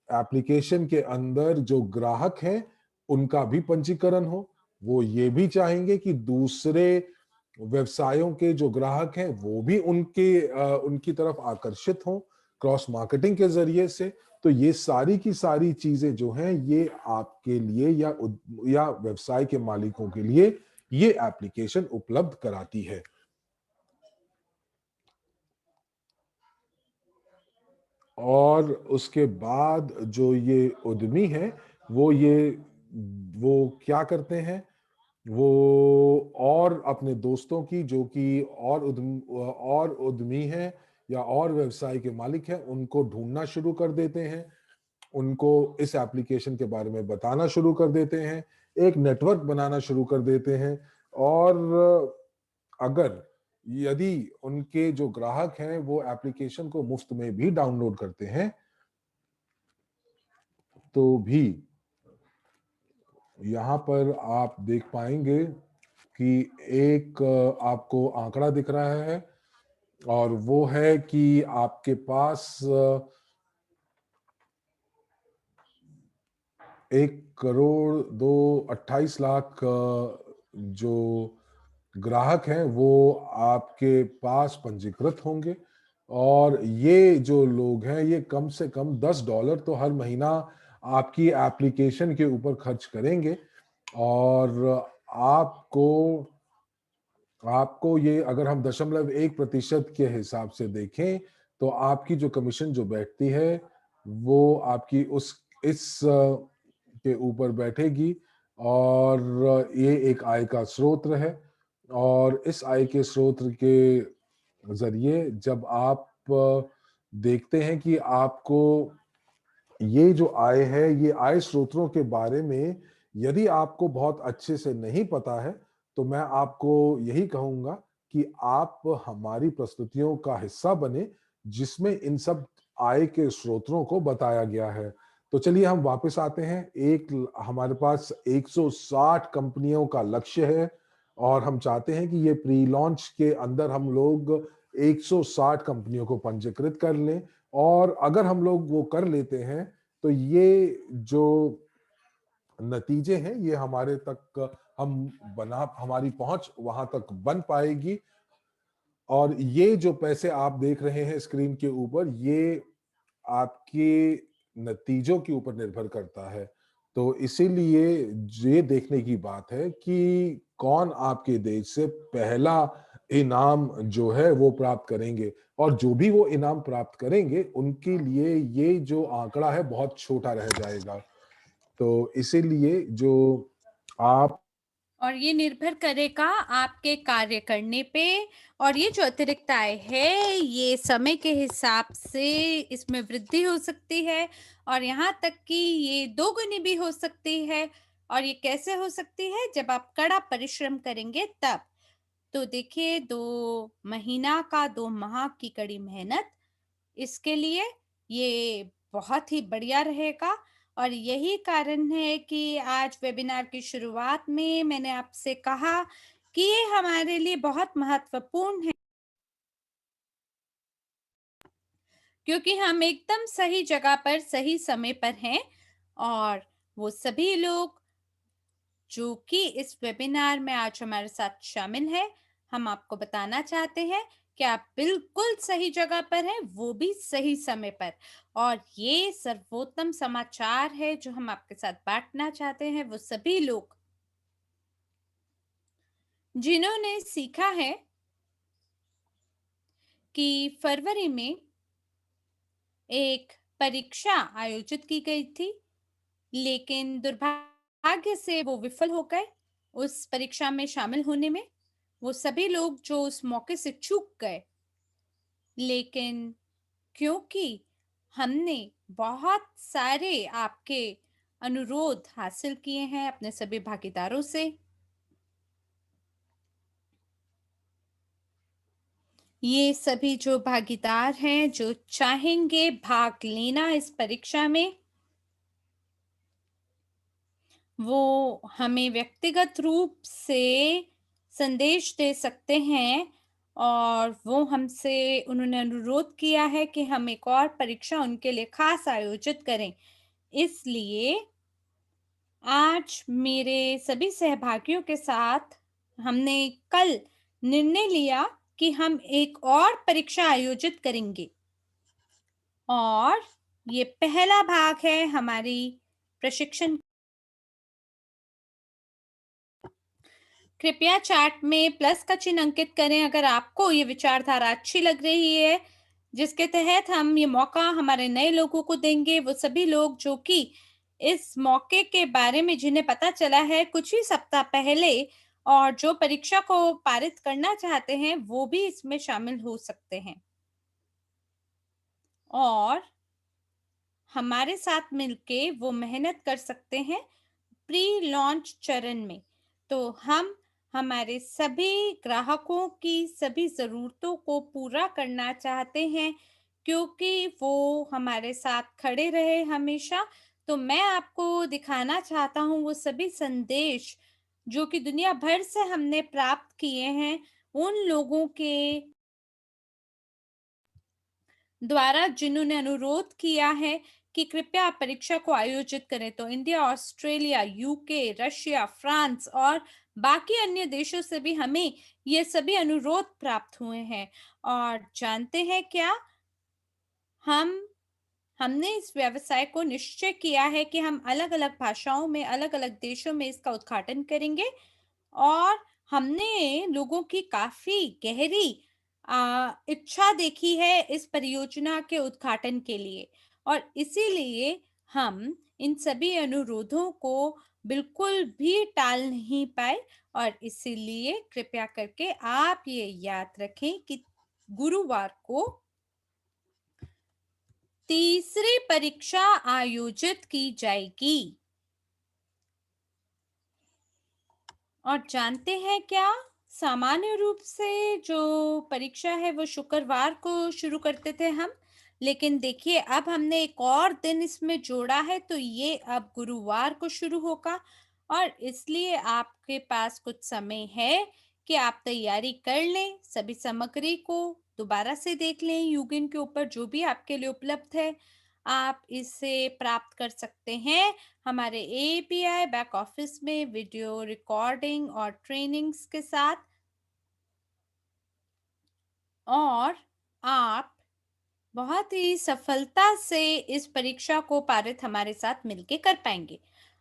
एप्लीकेशन के अंदर जो ग्राहक हैं उनका भी पंजीकरण हो। वो ये भी चाहेंगे कि दूसरे व्यवसायों के जो ग्राहक हैं वो भी उनकी तरफ आकर्षित हों क्रॉस मार्केटिंग के जरिए से। तो ये सारी की सारी चीजें जो हैं ये आपके लिए या व्यवसाय के मालिकों के लिए ये एप्लीकेशन उपलब्ध कराती है। और उसके बाद जो ये उद्यमी है वो क्या करते हैं, वो और अपने दोस्तों की जो कि और उद्यमी हैं या और व्यवसाय के मालिक हैं उनको ढूंढना शुरू कर देते हैं, उनको इस एप्लीकेशन के बारे में बताना शुरू कर देते हैं, एक नेटवर्क बनाना शुरू कर देते हैं। और अगर यदि उनके जो ग्राहक हैं वो एप्लीकेशन को मुफ्त में भी डाउनलोड करते हैं तो भी यहाँ पर आप देख पाएंगे कि एक आपको आंकड़ा दिख रहा है, और वो है कि आपके पास 1,28,00,000 जो ग्राहक हैं वो आपके पास पंजीकृत होंगे। और ये जो लोग हैं ये कम से कम $10 तो हर महीना आपकी एप्लीकेशन के ऊपर खर्च करेंगे। और आपको आपको ये अगर हम 0.1% के हिसाब से देखें तो आपकी जो कमीशन जो बैठती है वो आपकी उस इस के ऊपर बैठेगी। और ये एक आय का स्रोत है, और इस आय के स्रोत के जरिए जब आप देखते हैं कि आपको ये जो आय है, ये आय स्रोतों के बारे में यदि आपको बहुत अच्छे से नहीं पता है तो मैं आपको यही कहूंगा कि आप हमारी प्रस्तुतियों का हिस्सा बने जिसमें इन सब आय के स्रोतों को बताया गया है। तो चलिए हम वापस आते हैं। हमारे पास 160 कंपनियों का लक्ष्य है, और हम चाहते हैं कि ये प्री लॉन्च के अंदर हम लोग 160 कंपनियों को पंजीकृत कर लें। और अगर हम लोग वो कर लेते हैं तो ये जो नतीजे हैं ये हमारे तक हम बना हमारी पहुंच वहां तक बन पाएगी। और ये जो पैसे आप देख रहे हैं स्क्रीन के ऊपर, ये आपके नतीजों के ऊपर निर्भर करता है। तो इसीलिए ये देखने की बात है कि कौन आपके देश से पहला इनाम जो है वो प्राप्त करेंगे, और जो भी वो इनाम प्राप्त करेंगे उनके लिए ये जो आंकड़ा है बहुत छोटा रह जाएगा। तो इसीलिए जो आप और ये निर्भर करेगा आपके कार्य करने पे, और ये जो अतिरिक्त आय है ये समय के हिसाब से इसमें वृद्धि हो सकती है, और यहाँ तक कि ये दोगुनी भी हो सकती है। और ये कैसे हो सकती है? जब आप कड़ा परिश्रम करेंगे तब। तो देखिए 2 महीना का 2 माह की कड़ी मेहनत, इसके लिए ये बहुत ही बढ़िया रहेगा। और यही कारण है कि आज वेबिनार की शुरुआत में मैंने आपसे कहा कि ये हमारे लिए बहुत महत्वपूर्ण है, क्योंकि हम एकदम सही जगह पर सही समय पर हैं। और वो सभी लोग जो कि इस वेबिनार में आज हमारे साथ शामिल है, हम आपको बताना चाहते हैं कि आप बिल्कुल सही जगह पर हैं, वो भी सही समय पर। और ये सर्वोत्तम समाचार है जो हम आपके साथ बांटना चाहते हैं। वो सभी लोग जिन्होंने सीखा है कि फरवरी में एक परीक्षा आयोजित की गई थी, लेकिन दुर्भाग्य से वो विफल हो गए उस परीक्षा में शामिल होने में। वो सभी लोग जो उस मौके से चूक गए, लेकिन क्योंकि हमने बहुत सारे आपके अनुरोध हासिल किए हैं अपने सभी भागीदारों से, ये सभी जो भागीदार हैं जो चाहेंगे भाग लेना इस परीक्षा में, वो हमें व्यक्तिगत रूप से संदेश दे सकते हैं। और वो हमसे उन्होंने अनुरोध किया है कि हम एक और परीक्षा उनके लिए खास आयोजित करें। इसलिए आज मेरे सभी सहभागियों के साथ हमने कल निर्णय लिया कि हम एक और परीक्षा आयोजित करेंगे, और ये पहला भाग है हमारी प्रशिक्षण। कृपया चैट में प्लस का चिन्ह अंकित करें अगर आपको ये विचारधारा अच्छी लग रही है, जिसके तहत हम ये मौका हमारे नए लोगों को देंगे। वो सभी लोग जो कि इस मौके के बारे में जिन्हें पता चला है कुछ ही सप्ताह पहले, और जो परीक्षा को पारित करना चाहते हैं वो भी इसमें शामिल हो सकते हैं। और हमारे साथ मिलके वो मेहनत कर सकते हैं प्री लॉन्च चरण में। तो हम हमारे सभी ग्राहकों की सभी ज़रूरतों को पूरा करना चाहते हैं, क्योंकि वो हमारे साथ खड़े रहे हमेशा। तो मैं आपको दिखाना चाहता हूँ वो सभी संदेश जो कि दुनिया भर से हमने प्राप्त किए हैं, उन लोगों के द्वारा जिन्होंने अनुरोध किया है कि कृपया आप परीक्षा को आयोजित करें। तो India, Australia, UK, Russia, France और बाकी अन्य देशों से भी हमें ये सभी अनुरोध प्राप्त हुए हैं। और जानते हैं क्या? हम हमने इस व्यवसाय को निश्चय किया है कि हम अलग-अलग भाषाओं में, अलग-अलग देशों में इसका उद्घाटन करेंगे। और हमने लोगों की काफ़ी गहरी इच्छा देखी है इस परियोजना के उद्घाटन के लिए, और इसीलिए हम इन सभी अनुरोधों को बिल्कुल भी टाल नहीं पाए। और इसीलिए कृपया करके आप ये याद रखें कि गुरुवार को तीसरी परीक्षा आयोजित की जाएगी। और जानते हैं क्या? सामान्य रूप से जो परीक्षा है वो शुक्रवार को शुरू करते थे हम, लेकिन देखिए अब हमने एक और दिन इसमें जोड़ा है, तो ये अब गुरुवार को शुरू होगा। और इसलिए आपके पास कुछ समय है कि आप तैयारी कर लें, सभी सामग्री को दोबारा से देख लें, यूगिन के ऊपर जो भी आपके लिए उपलब्ध है। आप इसे प्राप्त कर सकते हैं हमारे एपीआई बैक ऑफिस में वीडियो रिकॉर्डिंग और ट्रेनिंग्स के साथ। और आप बहुत ही सफलता से इस परीक्षा को पारित हमारे साथ मिलके कर पाएंगे।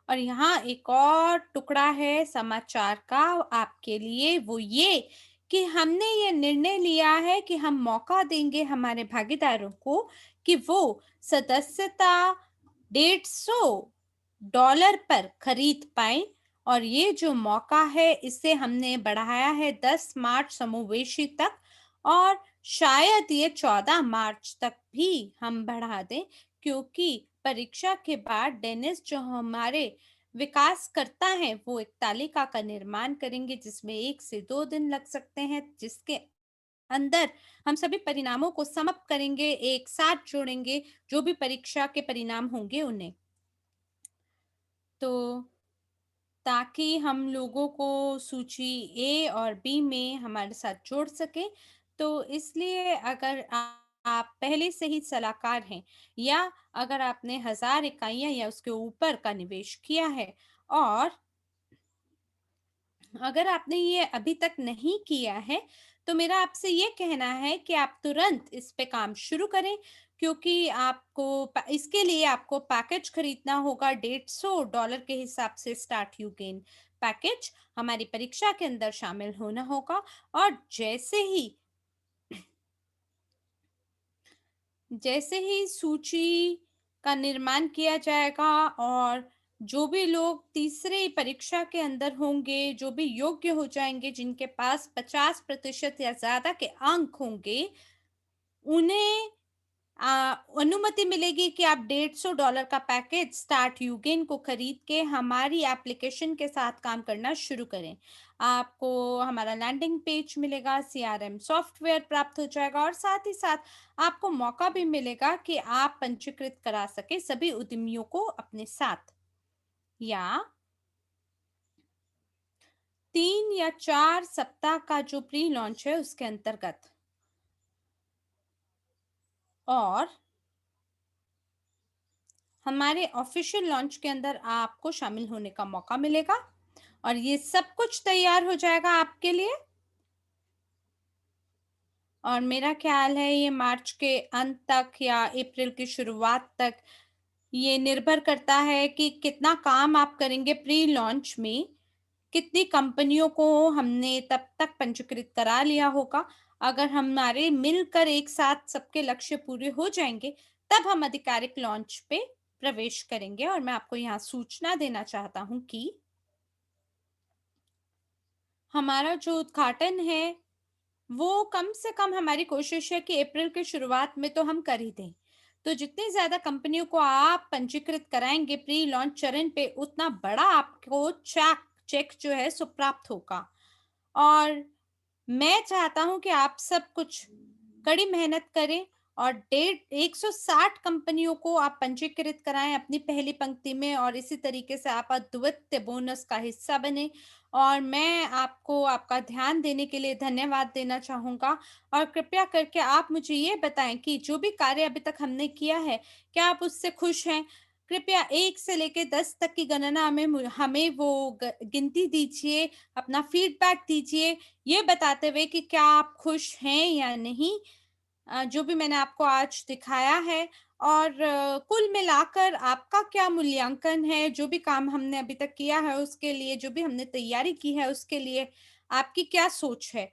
और यहाँ एक और टुकड़ा है समाचार का आपके लिए, वो ये कि हमने ये निर्णय लिया है कि हम मौका देंगे हमारे भागीदारों को कि वो सदस्यता $150 पर खरीद पाएं। और ये जो मौका है इसे हमने बढ़ाया है 10 मार्च समावेशी तक, और शायद ये 14 मार्च तक भी हम बढ़ा दें, क्योंकि परीक्षा के बाद डेनिस जो हमारे विकास करता है वो एक तालिका का निर्माण करेंगे जिसमें 1 से 2 दिन लग सकते हैं, जिसके अंदर हम सभी परिणामों को समअप करेंगे, एक साथ जोड़ेंगे, जो भी परीक्षा के परिणाम होंगे उन्हें। तो ताकि हम लोगों को सूची ए और बी में हमारे साथ जोड़ सकें। तो इसलिए अगर आप पहले से ही सलाहकार हैं, या अगर आपने 1000 इकाइयाँ या उसके ऊपर का निवेश किया है, और अगर आपने ये अभी तक नहीं किया है, तो मेरा आपसे ये कहना है कि आप तुरंत इस पे काम शुरू करें, क्योंकि इसके लिए आपको पैकेज खरीदना होगा $150 के हिसाब से स्टार्ट यू गेन पैकेज हमारी परीक्षा के अंदर शामिल होना होगा। और जैसे ही सूची का निर्माण किया जाएगा, और जो भी लोग तीसरे परीक्षा के अंदर होंगे, जो भी योग्य हो जाएंगे, जिनके पास 50% या ज्यादा के अंक होंगे, उन्हें अनुमति मिलेगी कि आप $150 का पैकेज स्टार्ट यूगेन को खरीद के हमारी एप्लीकेशन के साथ काम करना शुरू करें। आपको हमारा लैंडिंग पेज मिलेगा, सीआरएम सॉफ्टवेयर प्राप्त हो जाएगा, और साथ ही साथ आपको मौका भी मिलेगा कि आप पंजीकृत करा सके सभी उद्यमियों को अपने साथ, या 3 या 4 सप्ताह का जो प्री लॉन्च है उसके अंतर्गत। और हमारे ऑफिशियल लॉन्च के अंदर आपको शामिल होने का मौका मिलेगा, और ये सब कुछ तैयार हो जाएगा आपके लिए। और मेरा ख्याल है ये मार्च के अंत तक या अप्रैल की शुरुआत तक, ये निर्भर करता है कि कितना काम आप करेंगे प्री लॉन्च में, कितनी कंपनियों को हमने तब तक पंजीकृत करा लिया होगा। अगर हमारे मिलकर एक साथ सबके लक्ष्य पूरे हो जाएंगे, तब हम आधिकारिक लॉन्च पे प्रवेश करेंगे। और मैं आपको यहाँ सूचना देना चाहता हूँ कि हमारा जो उद्घाटन है वो कम से कम हमारी कोशिश है कि अप्रैल की शुरुआत में तो हम कर ही दें। तो जितनी ज़्यादा कंपनियों को आप पंजीकृत कराएँगे प्री लॉन्च चरण पे, उतना बड़ा आपको चेक जो है सो प्राप्त होगा। और मैं चाहता हूँ कि आप सब कुछ कड़ी मेहनत करें और डेढ़ 160 कंपनियों को आप पंजीकृत कराएँ अपनी पहली पंक्ति में, और इसी तरीके से आप अद्वितीय बोनस का हिस्सा बनें। और मैं आपको आपका ध्यान देने के लिए धन्यवाद देना चाहूँगा, और कृपया करके आप मुझे ये बताएँ कि जो भी कार्य अभी तक हमने किया है, क्या आप उससे खुश हैं? कृपया 1 से लेके 10 तक की गणना में हमें वो गिनती दीजिए, अपना फीडबैक दीजिए, ये बताते हुए कि क्या आप खुश हैं या नहीं, जो भी मैंने आपको आज दिखाया है। और कुल मिलाकर आपका क्या मूल्यांकन है, जो भी काम हमने अभी तक किया है उसके लिए, जो भी हमने तैयारी की है उसके लिए, आपकी क्या सोच है?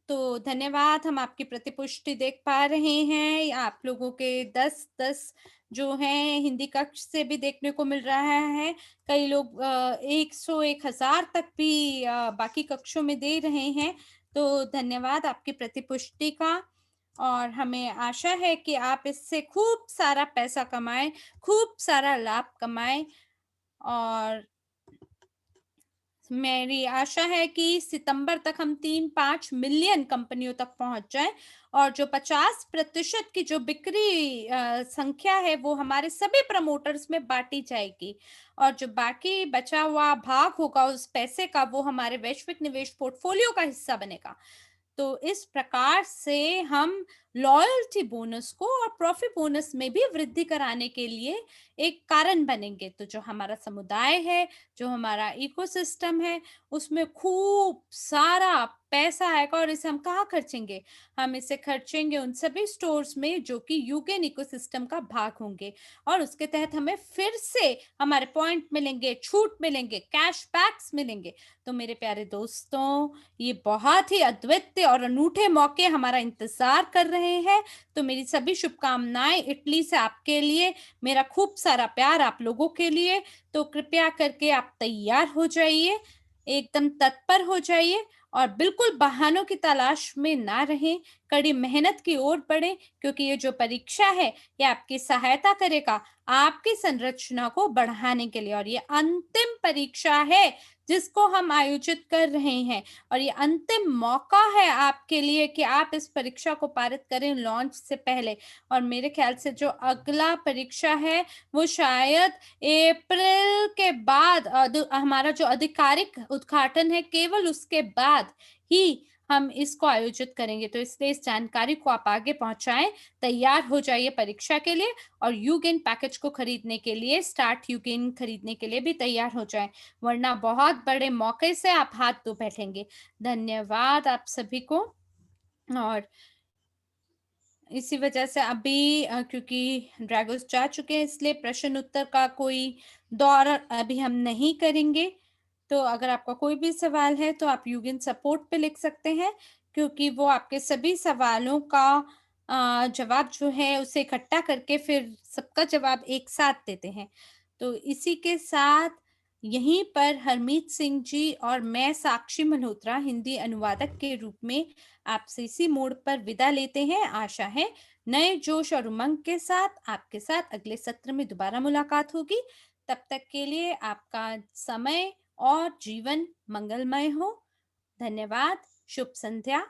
तो धन्यवाद, हम आपकी प्रतिपुष्टि देख पा रहे हैं। आप लोगों के 10-10 जो हैं हिंदी कक्ष से भी देखने को मिल रहा है। कई लोग 100, 1000 तक भी बाकी कक्षों में दे रहे हैं। तो धन्यवाद आपकी प्रतिपुष्टि का, और हमें आशा है कि आप इससे खूब सारा पैसा कमाएँ, खूब सारा लाभ कमाएँ। और मेरी आशा है कि सितंबर तक हम 3-5 मिलियन कंपनियों तक पहुँच जाएँ, और जो 50% की जो बिक्री संख्या है वो हमारे सभी प्रमोटर्स में बाँटी जाएगी, और जो बाकी बचा हुआ भाग होगा उस पैसे का, वो हमारे वैश्विक निवेश पोर्टफोलियो का हिस्सा बनेगा। तो इस प्रकार से हम लॉयल्टी बोनस को और प्रॉफिट बोनस में भी वृद्धि कराने के लिए एक कारण बनेंगे। तो जो हमारा समुदाय है, जो हमारा इकोसिस्टम है, उसमें खूब सारा पैसा आएगा, और इसे हम कहाँ खर्चेंगे? हम इसे खर्चेंगे उन सभी स्टोर्स में जो कि यूकेन इकोसिस्टम का भाग होंगे, और उसके तहत हमें फिर से हमारे पॉइंट मिलेंगे, छूट मिलेंगे, कैशबैक्स मिलेंगे। तो मेरे प्यारे दोस्तों, ये बहुत ही अद्वितीय और अनूठे मौके हमारा इंतज़ार कर रहे हैं। तो मेरी सभी शुभकामनाएँ इटली से आपके लिए, मेरा खूब सारा प्यार आप लोगों के लिए। तो कृपया करके आप तैयार हो जाइए, एकदम तत्पर हो जाइए, और बिल्कुल बहानों की तलाश में ना रहें, कड़ी मेहनत की ओर बढ़ें, क्योंकि ये जो परीक्षा है, ये आपकी सहायता करेगा आपकी संरचना को बढ़ाने के लिए, और ये अंतिम परीक्षा है जिसको हम आयोजित कर रहे हैं, और ये अंतिम मौका है आपके लिए कि आप इस परीक्षा को पारित करें लॉन्च से पहले। और मेरे ख्याल से जो अगला परीक्षा है, वो शायद अप्रैल के बाद, हमारा जो आधिकारिक उद्घाटन है, केवल उसके बाद ही हम इसको आयोजित करेंगे। तो इसलिए इस जानकारी को आप आगे पहुँचाएँ, तैयार हो जाइए परीक्षा के लिए, और यूगेन पैकेज को खरीदने के लिए, स्टार्ट यूगेन खरीदने के लिए भी तैयार हो जाएँ, वरना बहुत बड़े मौके से आप हाथ धो बैठेंगे। धन्यवाद आप सभी को। और इसी वजह से अभी क्योंकि ड्रैगोस जा चुके हैं, इसलिए प्रश्न उत्तर का कोई दौर अभी हम नहीं करेंगे। तो अगर आपका कोई भी सवाल है तो आप यूगिन सपोर्ट पे लिख सकते हैं, क्योंकि वो आपके सभी सवालों का जवाब जो है उसे इकट्ठा करके फिर सबका जवाब एक साथ देते हैं। तो इसी के साथ यहीं पर हरमीत सिंह जी और मैं साक्षी मल्होत्रा हिंदी अनुवादक के रूप में आपसे इसी मोड़ पर विदा लेते हैं। आशा है नए जोश और उमंग के साथ आपके साथ अगले सत्र में दोबारा मुलाकात होगी। तब तक के लिए आपका समय और जीवन मंगलमय हो। धन्यवाद। शुभ संध्या।